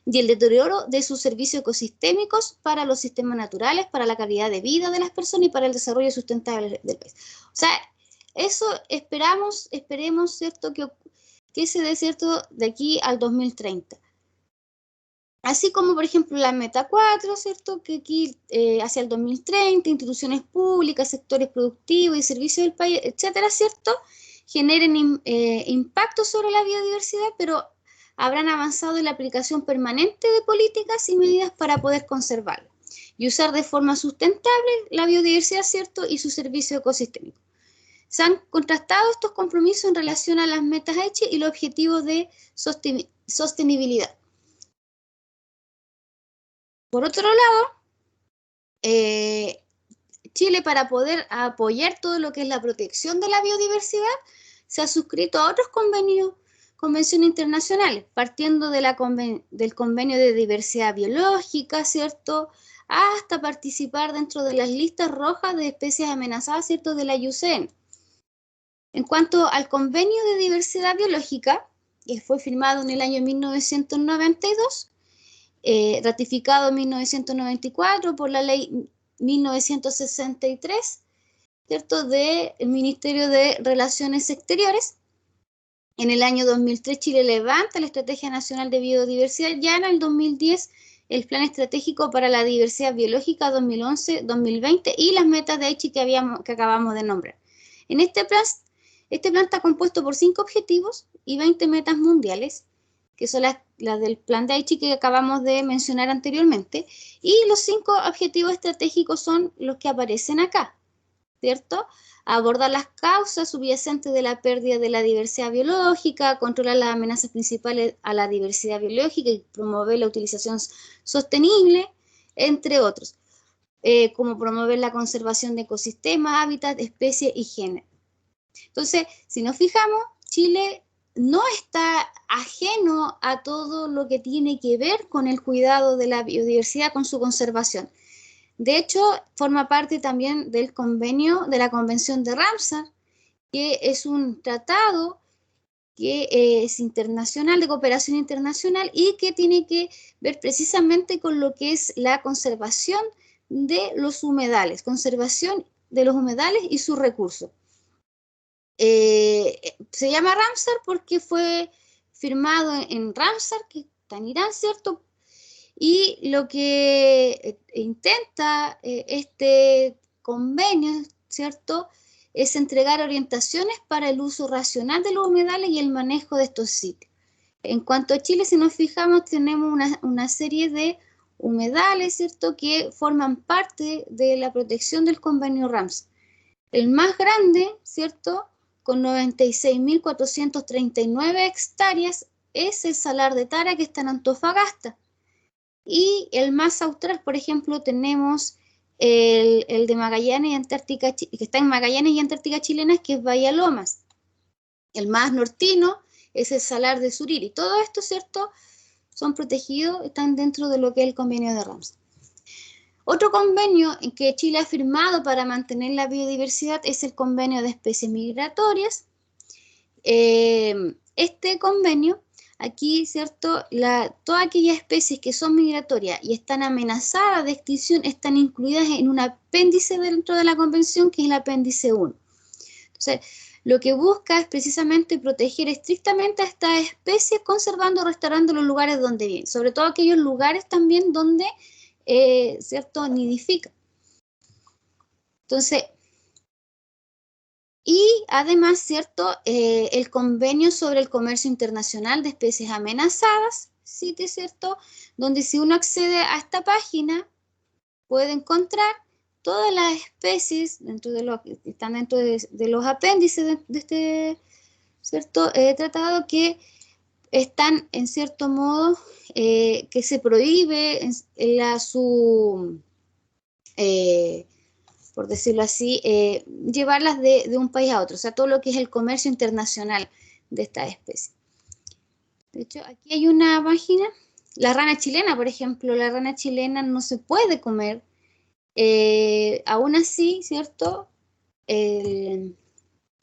y el deterioro de sus servicios ecosistémicos para los sistemas naturales, para la calidad de vida de las personas y para el desarrollo sustentable del país. O sea, eso esperemos, ¿cierto?, que se dé, ¿cierto?, de aquí al 2030. Así como, por ejemplo, la meta 4, ¿cierto?, que aquí hacia el 2030, instituciones públicas, sectores productivos y servicios del país, etcétera, ¿cierto?, generen impacto sobre la biodiversidad, pero habrán avanzado en la aplicación permanente de políticas y medidas para poder conservarla y usar de forma sustentable la biodiversidad, ¿cierto?, y su servicio ecosistémico. Se han contrastado estos compromisos en relación a las metas Aichi y los objetivos de sostenibilidad. Por otro lado, Chile, para poder apoyar todo lo que es la protección de la biodiversidad, se ha suscrito a otros convenciones internacionales, partiendo de del convenio de diversidad biológica, ¿cierto?, hasta participar dentro de las listas rojas de especies amenazadas, ¿cierto?, de la IUCN. En cuanto al convenio de diversidad biológica, que fue firmado en el año 1992, ratificado en 1994 por la ley 1963, ¿cierto?, del Ministerio de Relaciones Exteriores. En el año 2003 Chile levanta la Estrategia Nacional de Biodiversidad, ya en el 2010 el Plan Estratégico para la Diversidad Biológica 2011-2020 y las metas de Aichi que acabamos de nombrar. En este plan está compuesto por 5 objetivos y 20 metas mundiales, que son las del plan de Aichi que acabamos de mencionar anteriormente, y los 5 objetivos estratégicos son los que aparecen acá, ¿cierto? Abordar las causas subyacentes de la pérdida de la diversidad biológica, controlar las amenazas principales a la diversidad biológica y promover la utilización sostenible, entre otros, como promover la conservación de ecosistemas, hábitats, especies y género. Entonces, si nos fijamos, Chile no está ajeno a todo lo que tiene que ver con el cuidado de la biodiversidad, con su conservación. De hecho, forma parte también del convenio de la Convención de Ramsar, que es un tratado que es internacional, de cooperación internacional, y que tiene que ver precisamente con lo que es la conservación de los humedales, conservación de los humedales y sus recursos. Se llama Ramsar porque fue firmado en Ramsar, que está en Irán, ¿cierto? Y lo que intenta este convenio, ¿cierto?, es entregar orientaciones para el uso racional de los humedales y el manejo de estos sitios. En cuanto a Chile, si nos fijamos, tenemos una serie de humedales, ¿cierto?, que forman parte de la protección del convenio Ramsar. El más grande, ¿cierto?, con 96.439 hectáreas, es el Salar de Tara, que está en Antofagasta. Y el más austral, por ejemplo, tenemos el de Magallanes y Antártica, que está en Magallanes y Antártica chilenas, que es Bahía Lomas. El más nortino es el Salar de Suriri. Todo esto, ¿cierto?, son protegidos, están dentro de lo que es el convenio de Ramsar. Otro convenio en que Chile ha firmado para mantener la biodiversidad es el convenio de especies migratorias. Este convenio, aquí, ¿cierto?, todas aquellas especies que son migratorias y están amenazadas de extinción están incluidas en un apéndice dentro de la convención, que es el apéndice 1. Entonces, lo que busca es precisamente proteger estrictamente a estas especies, conservando, restaurando los lugares donde viven, sobre todo aquellos lugares también donde ¿cierto?, nidifica. Entonces, y además, ¿cierto?, el convenio sobre el comercio internacional de especies amenazadas, ¿cierto?, donde si uno accede a esta página puede encontrar todas las especies dentro de que están dentro de los apéndices de este, ¿cierto?, tratado, que están en cierto modo que se prohíbe por decirlo así, llevarlas de un país a otro, o sea, todo lo que es el comercio internacional de esta especie. De hecho, aquí hay una página, la rana chilena, por ejemplo, la rana chilena no se puede comer, aún así, ¿cierto?,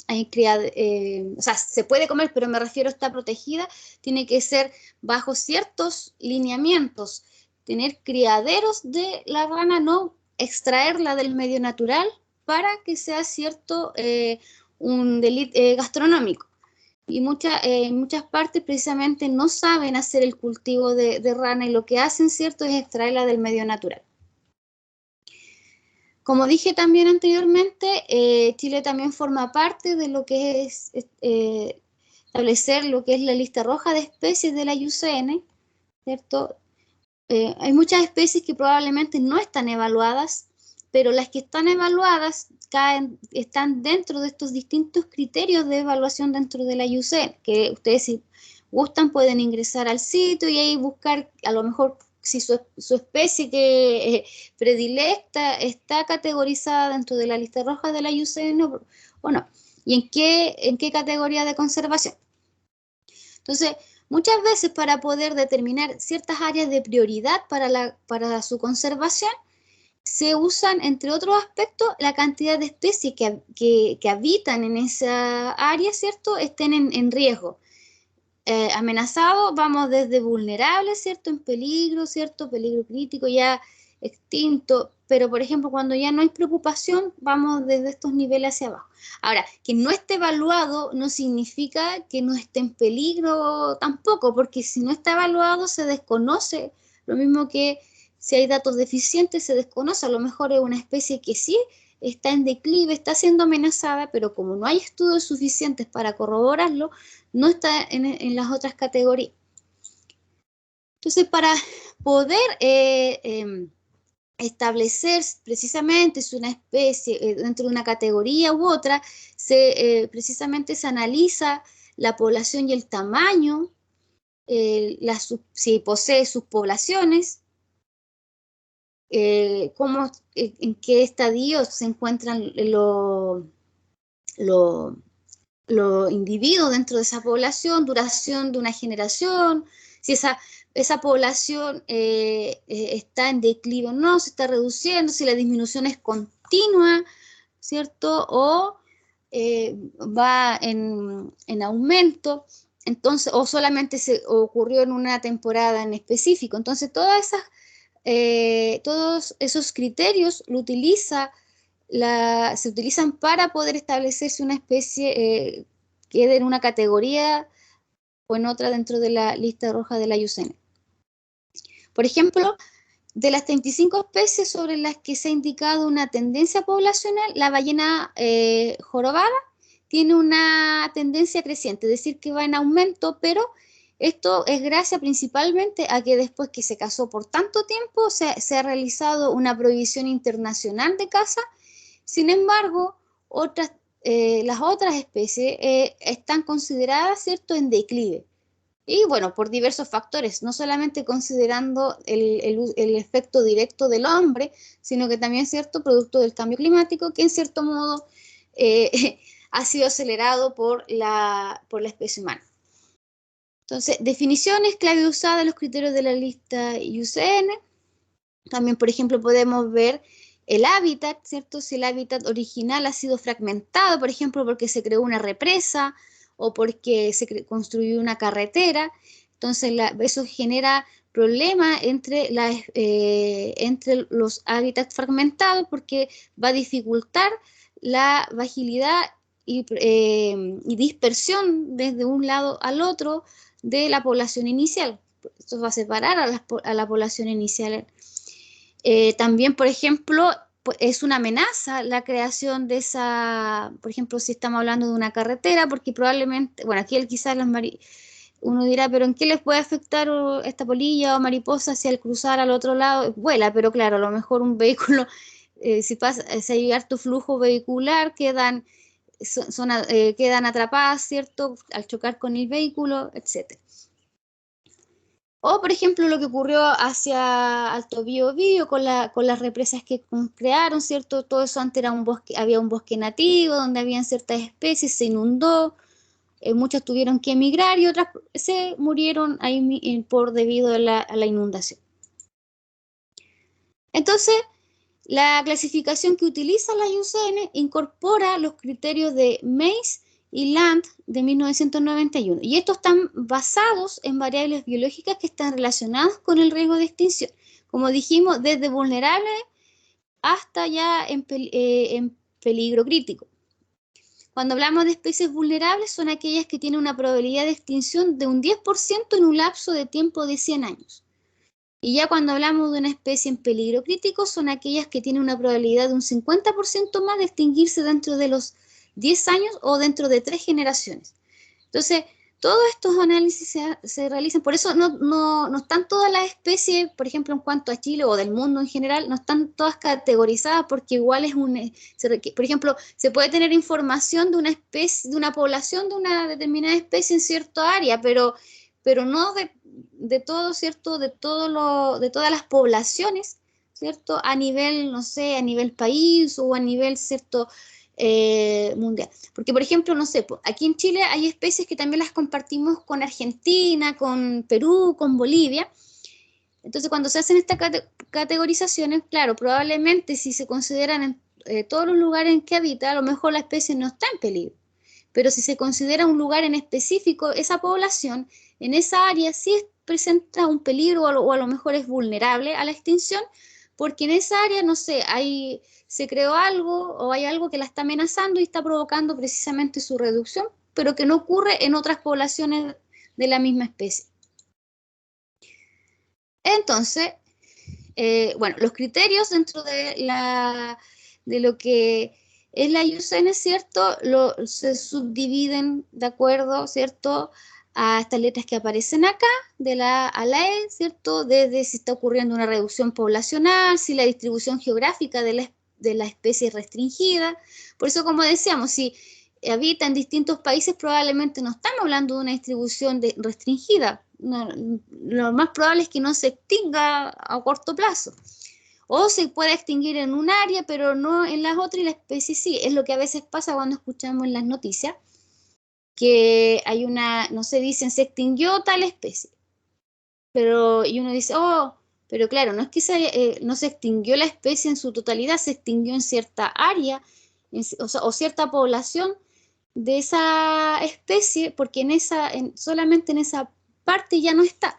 o sea, se puede comer, pero me refiero a está protegida, tiene que ser bajo ciertos lineamientos, tener criaderos de la rana, no extraerla del medio natural para que sea cierto un delito gastronómico. Y en muchas partes precisamente no saben hacer el cultivo de rana, y lo que hacen, ¿cierto?, es extraerla del medio natural. Como dije también anteriormente, Chile también forma parte de lo que es establecer lo que es la lista roja de especies de la IUCN, ¿cierto? Hay muchas especies que probablemente no están evaluadas, pero las que están evaluadas están dentro de estos distintos criterios de evaluación dentro de la IUCN, que ustedes, si gustan, pueden ingresar al sitio y ahí buscar a lo mejor si su especie que predilecta está categorizada dentro de la lista roja de la IUCN o no, y en qué categoría de conservación. Entonces, muchas veces para poder determinar ciertas áreas de prioridad para su conservación, se usan, entre otros aspectos, la cantidad de especies que habitan en esa área, ¿cierto?, estén en riesgo. Amenazado, vamos desde vulnerables, ¿cierto?, en peligro, ¿cierto?, peligro crítico, ya extinto, pero por ejemplo cuando ya no hay preocupación, vamos desde estos niveles hacia abajo. Ahora, que no esté evaluado no significa que no esté en peligro tampoco, porque si no está evaluado se desconoce, lo mismo que si hay datos deficientes se desconoce, a lo mejor es una especie que sí está en declive, está siendo amenazada, pero como no hay estudios suficientes para corroborarlo, no está en las otras categorías. Entonces, para poder establecer precisamente si una especie dentro de una categoría u otra, precisamente se analiza la población y el tamaño, si posee subpoblaciones, en qué estadio se encuentran los individuos dentro de esa población, duración de una generación, si esa población está en declive o no, se está reduciendo, si la disminución es continua, ¿cierto? O va en aumento, entonces, o solamente se ocurrió en una temporada en específico. Entonces, todos esos criterios se utilizan para poder establecer si una especie queda en una categoría o en otra dentro de la lista roja de la IUCN. Por ejemplo, de las 35 especies sobre las que se ha indicado una tendencia poblacional, la ballena jorobada tiene una tendencia creciente, es decir, que va en aumento, pero esto es gracias principalmente a que después que se cazó por tanto tiempo se ha realizado una prohibición internacional de caza. Sin embargo, las otras especies están consideradas, ¿cierto?, en declive. Y bueno, por diversos factores, no solamente considerando el efecto directo del hombre, sino que también, ¿cierto?, producto del cambio climático, que en cierto modo ha sido acelerado por la especie humana. Entonces, definiciones, clave usada de los criterios de la lista IUCN. También, por ejemplo, podemos ver el hábitat, ¿cierto? Si el hábitat original ha sido fragmentado, por ejemplo, porque se creó una represa o porque se construyó una carretera. Entonces, eso genera problemas entre los hábitats fragmentados porque va a dificultar la vagilidad y dispersión desde un lado al otro de la población inicial. Esto va a separar a la población inicial. También, por ejemplo, es una amenaza la creación de esa, por ejemplo, si estamos hablando de una carretera, porque probablemente, bueno, aquí quizás uno dirá, pero ¿en qué les puede afectar esta polilla o mariposa si al cruzar al otro lado vuela? Pero claro, a lo mejor un vehículo, si hay harto flujo vehicular, quedan atrapadas, ¿cierto?, al chocar con el vehículo, etc. O, por ejemplo, lo que ocurrió hacia Alto Biobío con las represas que crearon, ¿cierto? Todo eso antes era había un bosque nativo donde habían ciertas especies, se inundó, muchas tuvieron que emigrar y otras se murieron ahí debido a la inundación. Entonces, la clasificación que utiliza la IUCN incorpora los criterios de Mace y Land de 1991. Y estos están basados en variables biológicas que están relacionadas con el riesgo de extinción. Como dijimos, desde vulnerable hasta ya en peligro crítico. Cuando hablamos de especies vulnerables, son aquellas que tienen una probabilidad de extinción de un 10% en un lapso de tiempo de 100 años. Y ya cuando hablamos de una especie en peligro crítico, son aquellas que tienen una probabilidad de un 50% más de extinguirse dentro de los 10 años o dentro de 3 generaciones. Entonces, todos estos análisis se realizan, por eso no están todas las especies, por ejemplo, en cuanto a Chile o del mundo en general, no están todas categorizadas porque igual por ejemplo, se puede tener información de una especie, de una población de una determinada especie en cierta área, pero no de todo, ¿cierto?, de todas las poblaciones, ¿cierto?, a nivel, no sé, a nivel país o a nivel, ¿cierto?, mundial. Porque, por ejemplo, no sé, aquí en Chile hay especies que también las compartimos con Argentina, con Perú, con Bolivia. Entonces, cuando se hacen estas categorizaciones, claro, probablemente si se consideran en todos los lugares en que habita, a lo mejor la especie no está en peligro. Pero si se considera un lugar en específico, esa población en esa área sí presenta un peligro o a lo mejor es vulnerable a la extinción, porque en esa área, no sé, se creó algo o hay algo que la está amenazando y está provocando precisamente su reducción, pero que no ocurre en otras poblaciones de la misma especie. Entonces, bueno, los criterios dentro de lo que es la IUCN, ¿cierto?, se subdividen de acuerdo, ¿cierto?, a estas letras que aparecen acá, de la A a la E, ¿cierto?, desde si está ocurriendo una reducción poblacional, si la distribución geográfica de la especie es restringida. Por eso, como decíamos, si habita en distintos países, probablemente no estamos hablando de una distribución restringida. No, lo más probable es que no se extinga a corto plazo. O se puede extinguir en un área, pero no en las otras, y la especie sí. Es lo que a veces pasa cuando escuchamos en las noticias, que hay no sé, dicen, se extinguió tal especie. Y uno dice, oh, pero claro, no es que no se extinguió la especie en su totalidad, se extinguió en cierta área, o cierta población de esa especie, porque solamente en esa parte ya no está.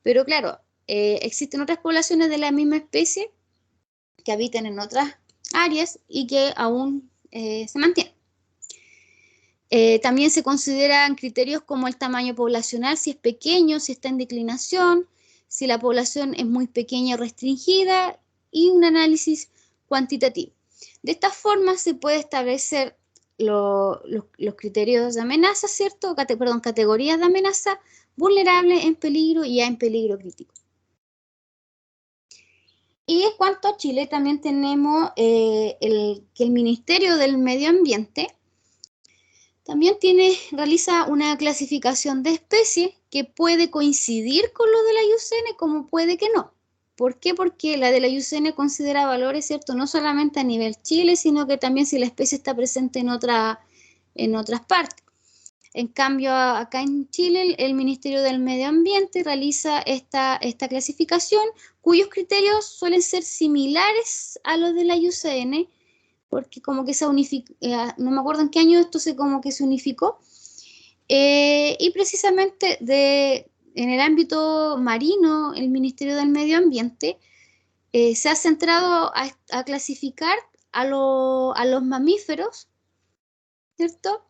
Pero claro, existen otras poblaciones de la misma especie que habitan en otras áreas y que aún se mantienen. También se consideran criterios como el tamaño poblacional, si es pequeño, si está en declinación, si la población es muy pequeña o restringida, y un análisis cuantitativo. De esta forma se puede establecer los criterios de amenaza, ¿cierto? Categorías de amenaza, vulnerable, en peligro y ya en peligro crítico. Y en cuanto a Chile, también tenemos que el Ministerio del Medio Ambiente también realiza una clasificación de especies que puede coincidir con lo de la IUCN como puede que no. ¿Por qué? Porque la de la IUCN considera valores, ¿cierto? No solamente a nivel Chile, sino que también si la especie está presente en otras partes. En cambio, acá en Chile, el Ministerio del Medio Ambiente realiza esta clasificación, cuyos criterios suelen ser similares a los de la IUCN, porque como que se unificó, no me acuerdo en qué año esto como que se unificó, y precisamente en el ámbito marino, el Ministerio del Medio Ambiente se ha centrado a clasificar a los mamíferos, ¿cierto?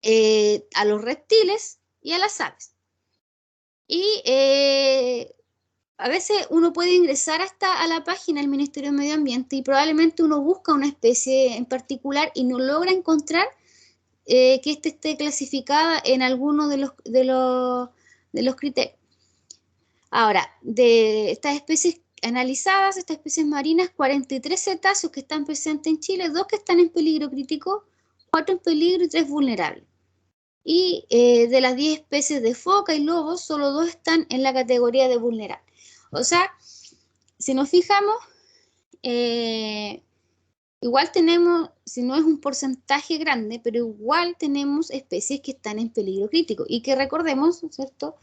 A los reptiles y a las aves. Y a veces uno puede ingresar a la página del Ministerio del Medio Ambiente y probablemente uno busca una especie en particular y no logra encontrar que esté clasificada en alguno de los criterios. Ahora, de estas especies analizadas, estas especies marinas, 43 cetáceos que están presentes en Chile, 2 que están en peligro crítico, 4 en peligro y 3 vulnerables. Y de las 10 especies de foca y lobos, solo 2 están en la categoría de vulnerable. O sea, si nos fijamos, igual tenemos, si no es un porcentaje grande, pero igual tenemos especies que están en peligro crítico. Y que recordemos, ¿cierto?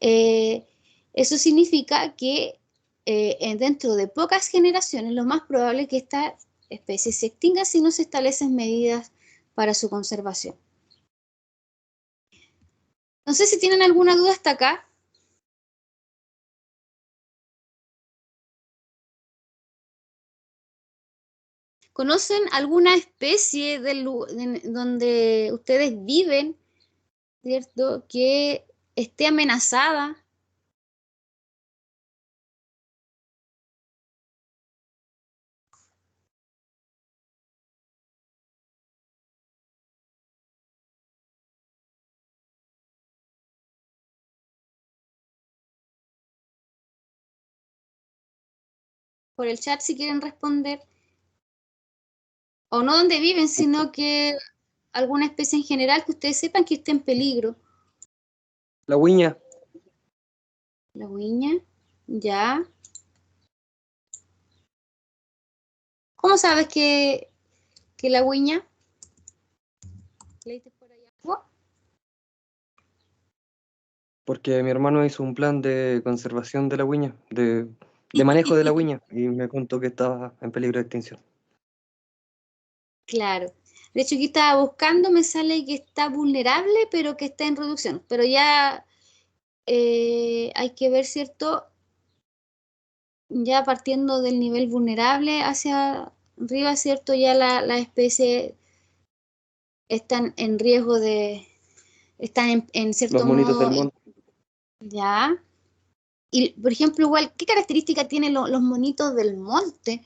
Eso significa que dentro de pocas generaciones lo más probable es que esta especie se extinga si no se establecen medidas para su conservación. No sé si tienen alguna duda hasta acá. ¿Conocen alguna especie donde ustedes viven, ¿cierto?, que esté amenazada? Por el chat si quieren responder. O no donde viven, sino que alguna especie en general que ustedes sepan que esté en peligro. La huiña. La huiña, ya. ¿Cómo sabes que la huiña? ¿Leíste por allá? Porque mi hermano hizo un plan de conservación de la huiña, de manejo de la huiña, y me contó que estaba en peligro de extinción. Claro. De hecho, aquí estaba buscando, me sale que está vulnerable, pero que está en reducción. Pero ya hay que ver, ¿cierto? Ya partiendo del nivel vulnerable hacia arriba, ¿cierto? Ya la especie están en riesgo están en cierto Los monitos modo, del monte. ya. Y, por ejemplo, igual, ¿qué características tienen los monitos del monte?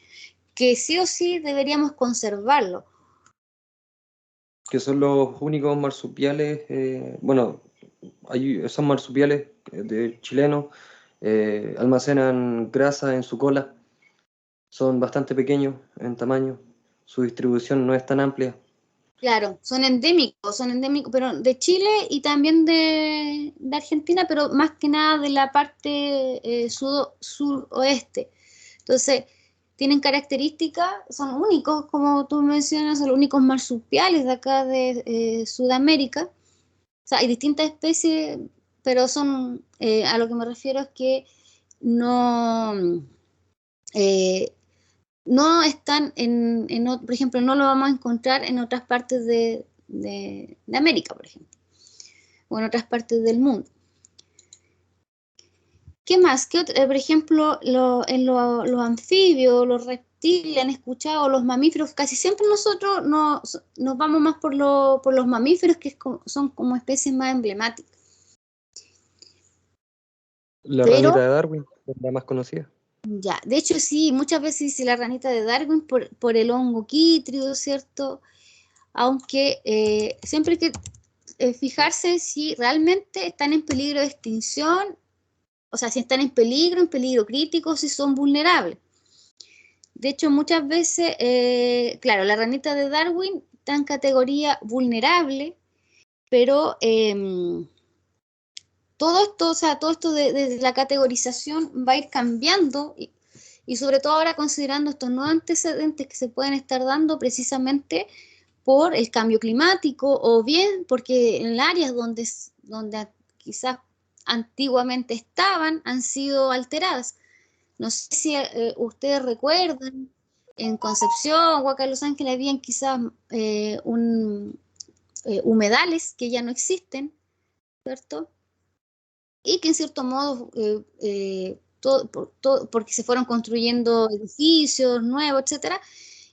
Que sí o sí deberíamos conservarlo. Que son los únicos marsupiales, bueno, esos marsupiales chilenos almacenan grasa en su cola, son bastante pequeños en tamaño, su distribución no es tan amplia. Claro, son endémicos, pero de Chile y también de Argentina, pero más que nada de la parte suroeste. Entonces, tienen características, son únicos, como tú mencionas, son los únicos marsupiales de acá de Sudamérica. O sea, hay distintas especies, pero son, a lo que me refiero es que no, eh, no están por ejemplo, no lo vamos a encontrar en otras partes de América, por ejemplo, o en otras partes del mundo. ¿Qué más? Por ejemplo, los anfibios, los reptiles, han escuchado, los mamíferos, casi siempre nosotros nos vamos más por los mamíferos, que son como especies más emblemáticas. La Pero, ranita de Darwin, es la más conocida. ya, de hecho sí, muchas veces dice la ranita de Darwin por el hongo quítrio, ¿cierto? Aunque siempre hay que fijarse si realmente están en peligro de extinción, o sea, si están en peligro crítico, si son vulnerables. De hecho, muchas veces, claro, la ranita de Darwin está en categoría vulnerable, pero todo esto de la categorización va a ir cambiando y sobre todo ahora considerando estos nuevos antecedentes que se pueden estar dando precisamente por el cambio climático o bien porque en áreas donde quizás antiguamente estaban han sido alteradas. No sé si ustedes recuerdan, en Concepción o acá en Los Ángeles habían quizás humedales que ya no existen, ¿cierto? Y que en cierto modo, porque se fueron construyendo edificios nuevos, etcétera,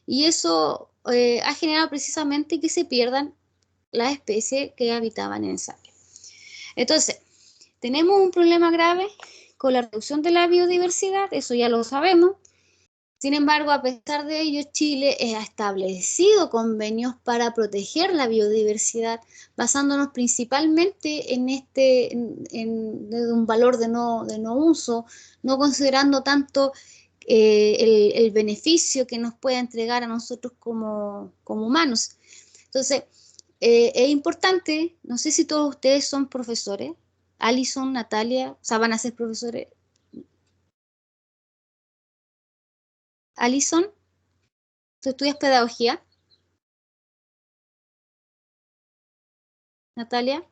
y eso ha generado precisamente que se pierdan las especies que habitaban en esa área. Entonces, tenemos un problema grave con la reducción de la biodiversidad, eso ya lo sabemos. Sin embargo, a pesar de ello, Chile ha establecido convenios para proteger la biodiversidad, basándonos principalmente desde un valor de no uso, no considerando tanto el beneficio que nos puede entregar a nosotros como humanos. Entonces, es importante, no sé si todos ustedes son profesores, Alison, Natalia, o sea, van a ser profesores. Alison, ¿tú estudias pedagogía? Natalia.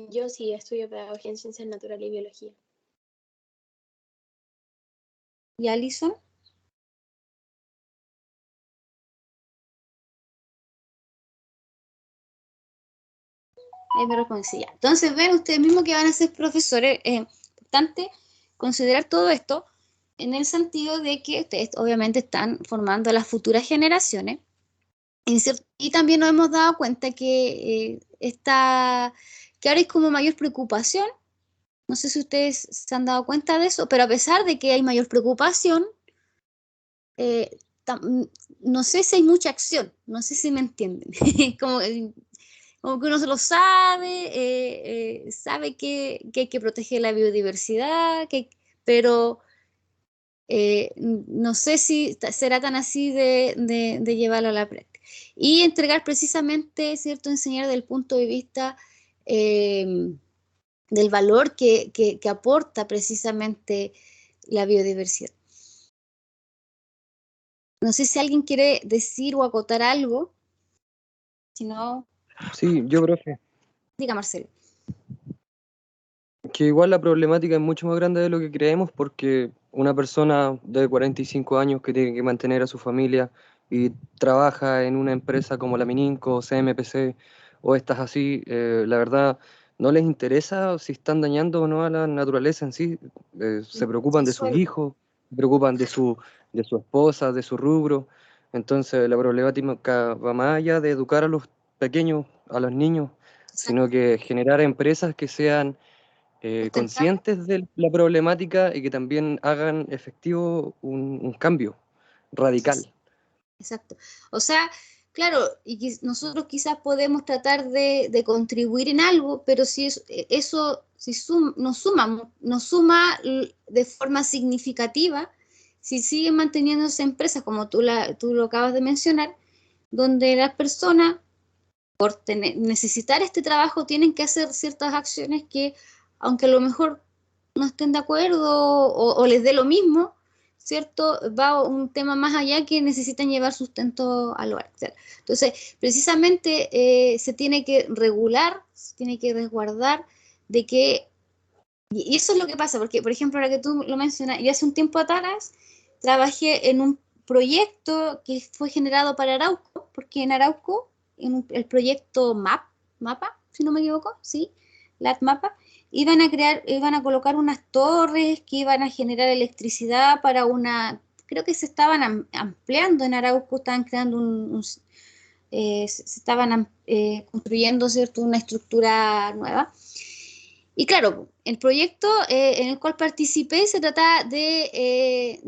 Yo sí estudio pedagogía en ciencias naturales y biología. ¿Y Alison? Ahí me responde, sí, ya. Entonces ven ustedes mismos que van a ser profesores. Es importante considerar todo esto en el sentido de que ustedes obviamente están formando a las futuras generaciones. Y también nos hemos dado cuenta que que ahora hay como mayor preocupación. No sé si ustedes se han dado cuenta de eso, pero a pesar de que hay mayor preocupación, eh, no sé si hay mucha acción, no sé si me entienden. como, como que uno se lo sabe, sabe que hay que proteger la biodiversidad, pero no sé si será tan así de llevarlo a la práctica. Y entregar precisamente, ¿cierto? Enseñar desde el punto de vista del valor que aporta precisamente la biodiversidad. No sé si alguien quiere decir o acotar algo. Si no, Sí, yo, profe, diga Marcelo. que igual la problemática es mucho más grande de lo que creemos porque una persona de 45 años que tiene que mantener a su familia y trabaja en una empresa como la Mininco, CMPC o estas así, la verdad no les interesa si están dañando o no a la naturaleza en sí. Se preocupan de sus hijos, se preocupan de su esposa, de su rubro. Entonces la problemática va más allá de educar a los pequeños, a los niños, sino que generar empresas que sean conscientes de la problemática y que también hagan efectivo un cambio radical. Exacto. O sea, claro, nosotros quizás podemos tratar de contribuir en algo, pero si eso si nos suma de forma significativa, si siguen manteniéndose empresas como tú lo acabas de mencionar, donde las personas por necesitar este trabajo tienen que hacer ciertas acciones que, aunque a lo mejor no estén de acuerdo o les dé lo mismo, ¿cierto? Va un tema más allá que necesitan llevar sustento al hogar. Entonces, precisamente se tiene que regular, se tiene que resguardar de que Y eso es lo que pasa, porque, por ejemplo, ahora que tú lo mencionas, yo hace un tiempo atrás trabajé en un proyecto que fue generado para Arauco, porque en Arauco, el proyecto MAPA, si no me equivoco, sí, LAT-MAPA, iban a colocar unas torres que iban a generar electricidad para creo que se estaban ampliando en Arauco, estaban creando se estaban construyendo, ¿cierto?, una estructura nueva. Y claro, el proyecto en el cual participé se trataba de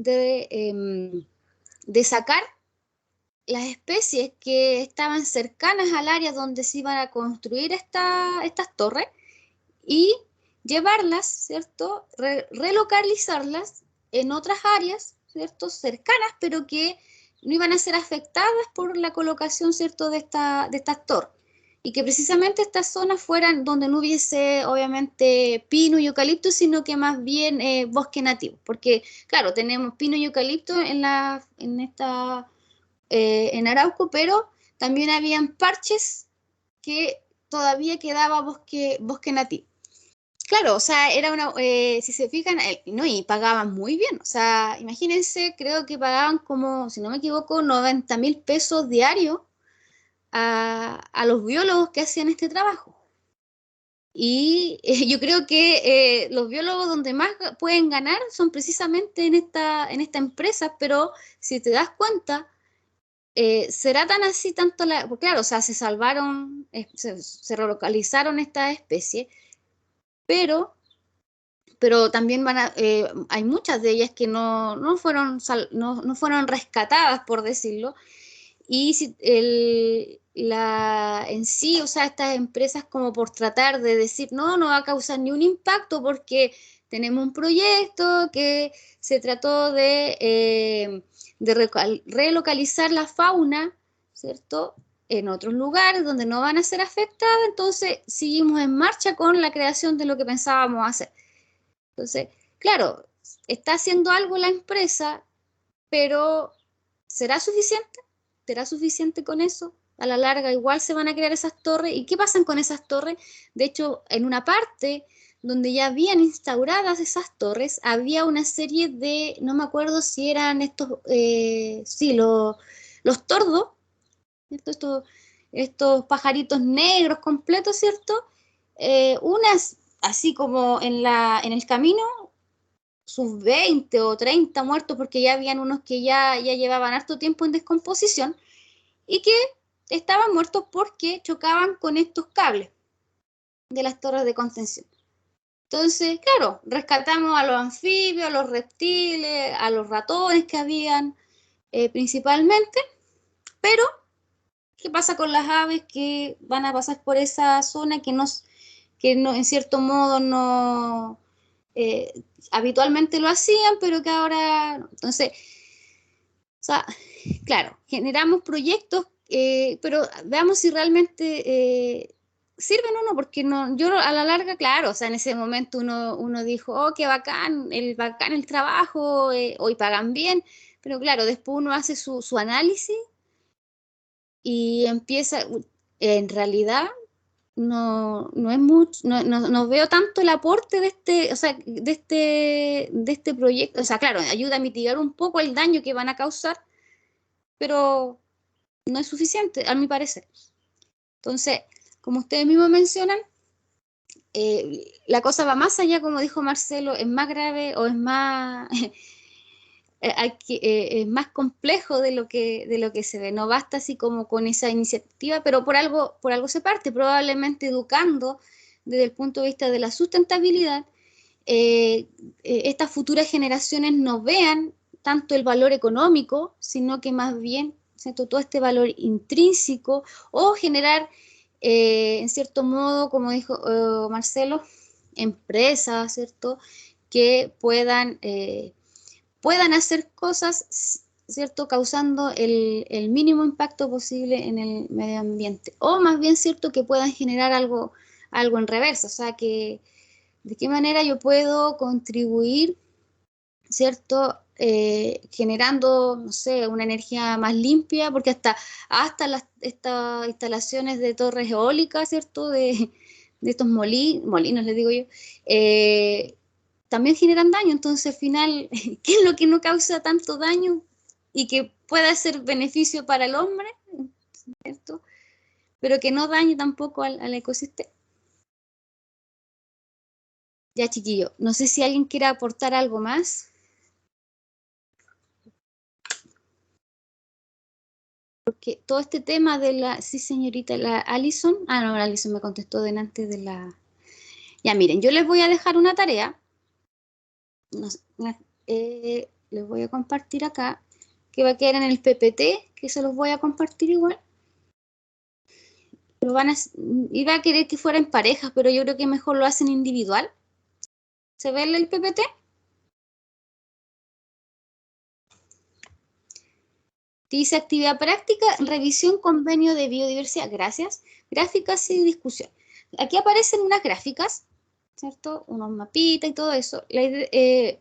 sacar las especies que estaban cercanas al área donde se iban a construir estas torres y llevarlas, ¿cierto? Relocalizarlas en otras áreas, ¿cierto? Cercanas, pero que no iban a ser afectadas por la colocación, ¿cierto?, de estas torres. Y que precisamente estas zonas fueran donde no hubiese, obviamente, pino y eucalipto, sino que más bien bosque nativo. Porque, claro, tenemos pino y eucalipto en Arauco, pero también habían parches que todavía quedaba bosque nativo. Claro, o sea, era si se fijan, no, y pagaban muy bien, o sea, imagínense, creo que pagaban como, si no me equivoco, 90.000 pesos diarios a los biólogos que hacían este trabajo. Y yo creo que los biólogos donde más pueden ganar son precisamente en esta empresa, pero si te das cuenta, será tan así tanto porque claro, o sea, se salvaron, se relocalizaron estas especies, pero también hay muchas de ellas que no fueron rescatadas, por decirlo, y si en sí, o sea, estas empresas como por tratar de decir, no va a causar ni un impacto porque tenemos un proyecto que se trató de relocalizar la fauna, ¿cierto?, en otros lugares donde no van a ser afectadas, entonces seguimos en marcha con la creación de lo que pensábamos hacer. Entonces, claro, está haciendo algo la empresa, pero ¿será suficiente? ¿Será suficiente con eso? A la larga igual se van a crear esas torres. ¿Y qué pasan con esas torres? De hecho, en una parte donde ya habían instauradas esas torres, había una serie de, no me acuerdo si eran sí, los tordos, estos pajaritos negros completos, ¿cierto? Unas, así como en el camino, sus 20 o 30 muertos, porque ya habían unos que ya llevaban harto tiempo en descomposición y que estaban muertos porque chocaban con estos cables de las torres de contención. Entonces, claro, rescatamos a los anfibios, a los reptiles, a los ratones que habían principalmente, pero ¿qué pasa con las aves que van a pasar por esa zona que no en cierto modo no habitualmente lo hacían, pero que ahora no? Entonces, o sea, claro, generamos proyectos, pero veamos si realmente sirven o no, porque yo a la larga, claro, o sea, en ese momento uno dijo, oh, qué bacán el trabajo, hoy pagan bien, pero claro, después uno hace su análisis y empieza, en realidad, no es mucho, no veo tanto el aporte o sea, de este proyecto, o sea, claro, ayuda a mitigar un poco el daño que van a causar, pero no es suficiente, a mi parecer. Entonces, como ustedes mismos mencionan, la cosa va más allá, como dijo Marcelo, es más grave o es más, es más complejo de lo que se ve. No basta así como con esa iniciativa, pero por algo se parte, probablemente educando desde el punto de vista de la sustentabilidad, estas futuras generaciones no vean tanto el valor económico, sino que más bien, ¿cierto?, todo este valor intrínseco o generar, en cierto modo, como dijo Marcelo, empresas, ¿cierto?, que puedan hacer cosas, ¿cierto?, causando el mínimo impacto posible en el medio ambiente. O más bien, ¿cierto?, que puedan generar algo en reversa. O sea, que de qué manera yo puedo contribuir, ¿cierto?, generando, no sé, una energía más limpia, porque hasta estas instalaciones de torres eólicas, ¿cierto?, de de estos molinos, les digo yo, también generan daño. Entonces, al final, ¿qué es lo que no causa tanto daño y que pueda ser beneficio para el hombre, ¿cierto? Pero que no dañe tampoco al ecosistema? Ya, chiquillo, no sé si alguien quiere aportar algo más. Porque todo este tema de la... Sí, señorita, la Alison. Ah, no, la Alison me contestó delante de la... Ya, miren, yo les voy a dejar una tarea. Les voy a compartir acá, que va a quedar en el PPT, que se los voy a compartir igual. Iba a querer que fuera en parejas, pero yo creo que mejor lo hacen individual. ¿Se ve el PPT? Dice actividad práctica, revisión convenio de biodiversidad. Gracias. Gráficas y discusión. Aquí aparecen unas gráficas, ¿cierto? Unos mapitas y todo eso. Me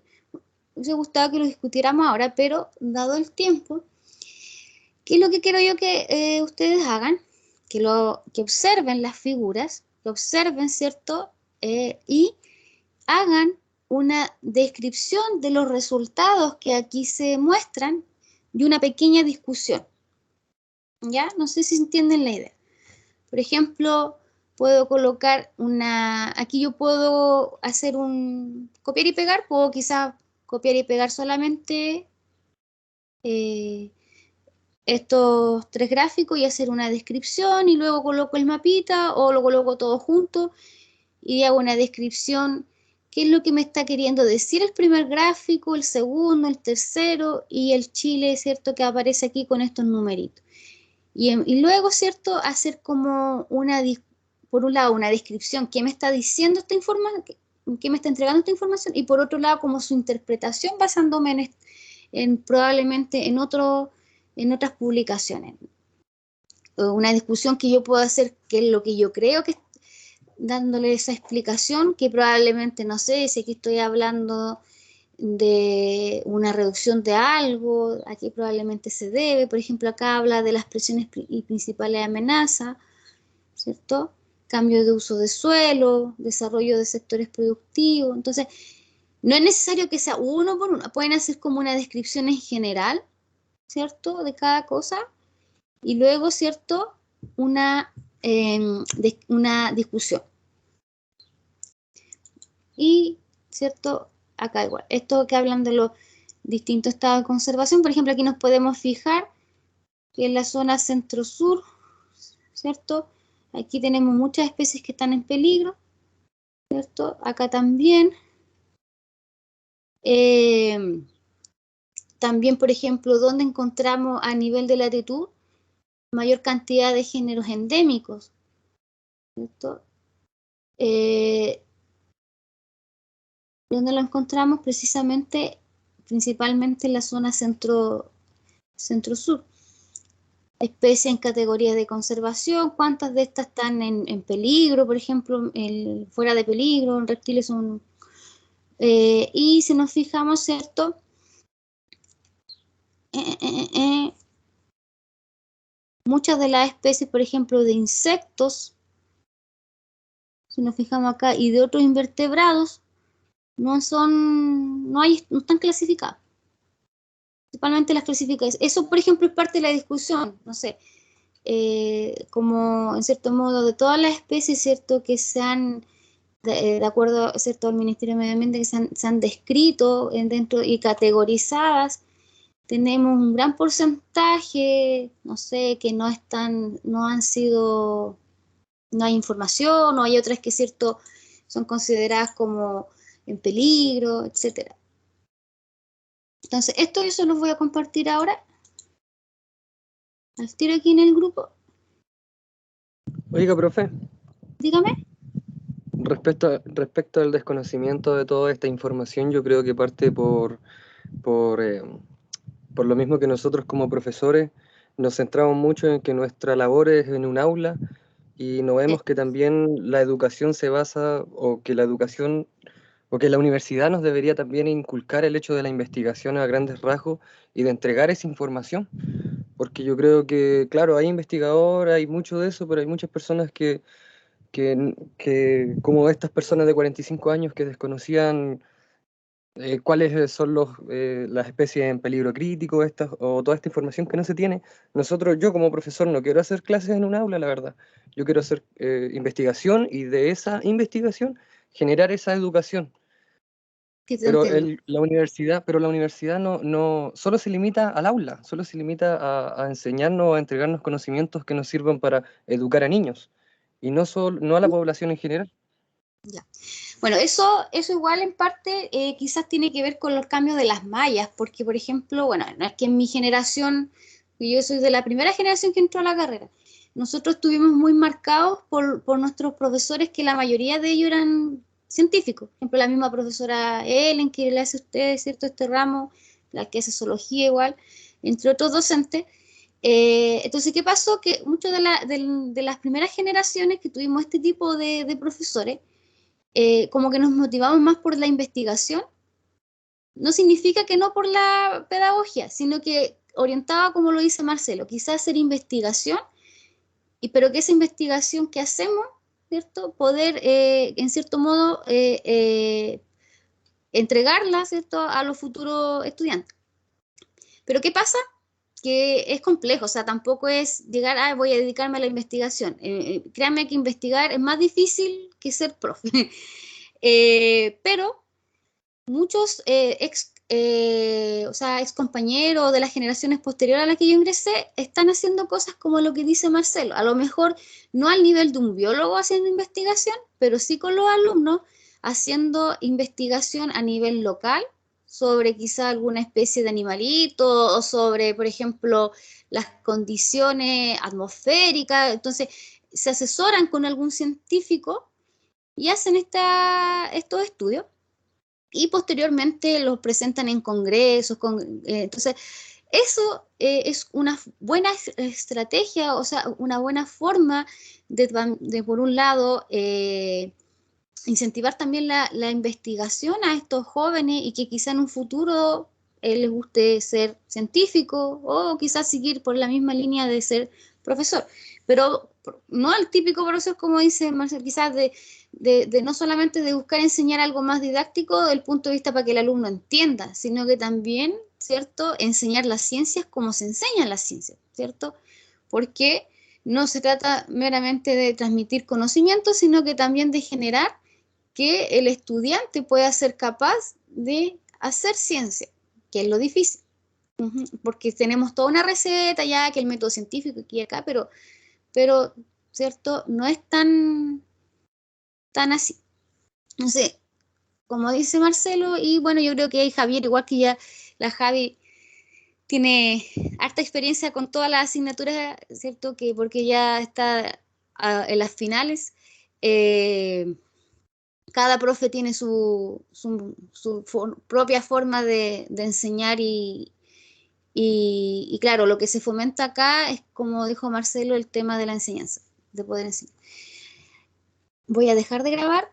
hubiese gustado que lo discutiéramos ahora, pero dado el tiempo, ¿qué es lo que quiero yo que ustedes hagan? Que observen las figuras, que observen, ¿cierto? Y hagan una descripción de los resultados que aquí se muestran y una pequeña discusión. ¿Ya? No sé si entienden la idea. Por ejemplo, puedo colocar aquí yo puedo hacer copiar y pegar, puedo quizás copiar y pegar solamente estos 3 gráficos y hacer una descripción y luego coloco el mapita o lo coloco todo junto y hago una descripción. ¿Qué es lo que me está queriendo decir el primer gráfico, el segundo, el tercero y el Chile, ¿cierto? Que aparece aquí con estos numeritos. Y luego, ¿cierto? Hacer como por un lado, una descripción, qué me está diciendo esta información, qué me está entregando esta información, y por otro lado, como su interpretación basándome probablemente en otras publicaciones. Una discusión que yo puedo hacer, que es lo que yo creo que dándole esa explicación, que probablemente, no sé, si aquí estoy hablando de una reducción de algo, aquí probablemente se debe, por ejemplo, acá habla de las presiones y principales amenazas, ¿cierto? Cambio de uso de suelo, desarrollo de sectores productivos. Entonces, no es necesario que sea uno por uno, pueden hacer como una descripción en general, ¿cierto? De cada cosa, y luego, ¿cierto? Una discusión. Y, ¿cierto? Acá igual. Esto que hablan de los distintos estados de conservación, por ejemplo, aquí nos podemos fijar que en la zona centro-sur, ¿cierto? Aquí tenemos muchas especies que están en peligro, ¿cierto? Acá también. También, por ejemplo, donde encontramos a nivel de latitud mayor cantidad de géneros endémicos, ¿cierto? Donde lo encontramos precisamente, principalmente en la zona centro-sur. Especies en categorías de conservación, cuántas de estas están en peligro, por ejemplo, fuera de peligro, reptiles son... y si nos fijamos, ¿cierto? Muchas de las especies, por ejemplo, de insectos, si nos fijamos acá, y de otros invertebrados, no están clasificadas. Principalmente las clasificaciones. Eso, por ejemplo, es parte de la discusión, no sé, como en cierto modo de todas las especies, ¿cierto? Que se han, de acuerdo, ¿cierto? Al Ministerio de Medio Ambiente, que se han descrito dentro y categorizadas, tenemos un gran porcentaje, no sé, que no han sido, no hay información, o hay otras que, ¿cierto? Son consideradas como en peligro, etcétera. Entonces, esto yo se los voy a compartir ahora. Al tiro aquí en el grupo. Oiga, profe. Dígame. Respecto al desconocimiento de toda esta información, yo creo que parte por lo mismo que nosotros como profesores nos centramos mucho en que nuestra labor es en un aula y no vemos que también la educación se basa, o que la universidad nos debería también inculcar el hecho de la investigación a grandes rasgos y de entregar esa información. Porque yo creo que, claro, hay investigadores, hay mucho de eso, pero hay muchas personas que que como estas personas de 45 años que desconocían cuáles son las especies en peligro crítico, o toda esta información que no se tiene. Yo como profesor no quiero hacer clases en un aula, la verdad. Yo quiero hacer investigación y de esa investigación generar esa educación. Que te Pero entiendo. la universidad no solo se limita al aula, solo se limita a enseñarnos, a entregarnos conocimientos que nos sirvan para educar a niños y no a la población en general. Ya. Bueno, eso igual en parte quizás tiene que ver con los cambios de las mallas, porque por ejemplo, bueno, no es que en mi generación, yo soy de la primera generación que entró a la carrera, nosotros estuvimos muy marcados por nuestros profesores, que la mayoría de ellos eran científicos. Por ejemplo, la misma profesora Ellen, que le hace a usted, ¿cierto?, este ramo, la que hace zoología igual, entre otros docentes. Entonces, ¿qué pasó? Que muchas de las primeras generaciones que tuvimos este tipo de profesores, como que nos motivamos más por la investigación. No significa que no por la pedagogía, sino que orientaba, como lo dice Marcelo, quizás hacer investigación, pero que esa investigación que hacemos, ¿cierto?, poder, en cierto modo, entregarla, ¿cierto?, a los futuros estudiantes. Pero ¿qué pasa? Que es complejo, o sea, tampoco es llegar, voy a dedicarme a la investigación. Créanme que investigar es más difícil que ser profe. Pero muchos ex compañeros de las generaciones posteriores a las que yo ingresé están haciendo cosas como lo que dice Marcelo. A lo mejor no al nivel de un biólogo haciendo investigación, pero sí con los alumnos haciendo investigación a nivel local sobre quizá alguna especie de animalito o sobre, por ejemplo, las condiciones atmosféricas. Entonces, se asesoran con algún científico y hacen estos estudios y posteriormente los presentan en congresos. Entonces, eso es una buena estrategia, o sea, una buena forma de por un lado, incentivar también la investigación a estos jóvenes y que quizá en un futuro les guste ser científico o quizás seguir por la misma línea de ser profesor. Pero no el típico profesor, como dice Marcel, quizás de no solamente de buscar enseñar algo más didáctico del punto de vista para que el alumno entienda, sino que también, ¿cierto?, enseñar las ciencias como se enseñan las ciencias, ¿cierto? Porque no se trata meramente de transmitir conocimiento, sino que también de generar que el estudiante pueda ser capaz de hacer ciencia, que es lo difícil. Porque tenemos toda una receta ya, que el método científico aquí y acá, pero ¿cierto?, no es tan así. No sé, como dice Marcelo, y bueno, yo creo que hay Javier, igual que ya la Javi tiene harta experiencia con todas las asignaturas, ¿cierto? Que porque ya está en las finales. Cada profe tiene su propia forma de enseñar y claro, lo que se fomenta acá es, como dijo Marcelo, el tema de la enseñanza, de poder enseñar. Voy a dejar de grabar.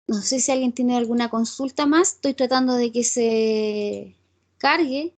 No sé si alguien tiene alguna consulta más. Estoy tratando de que se cargue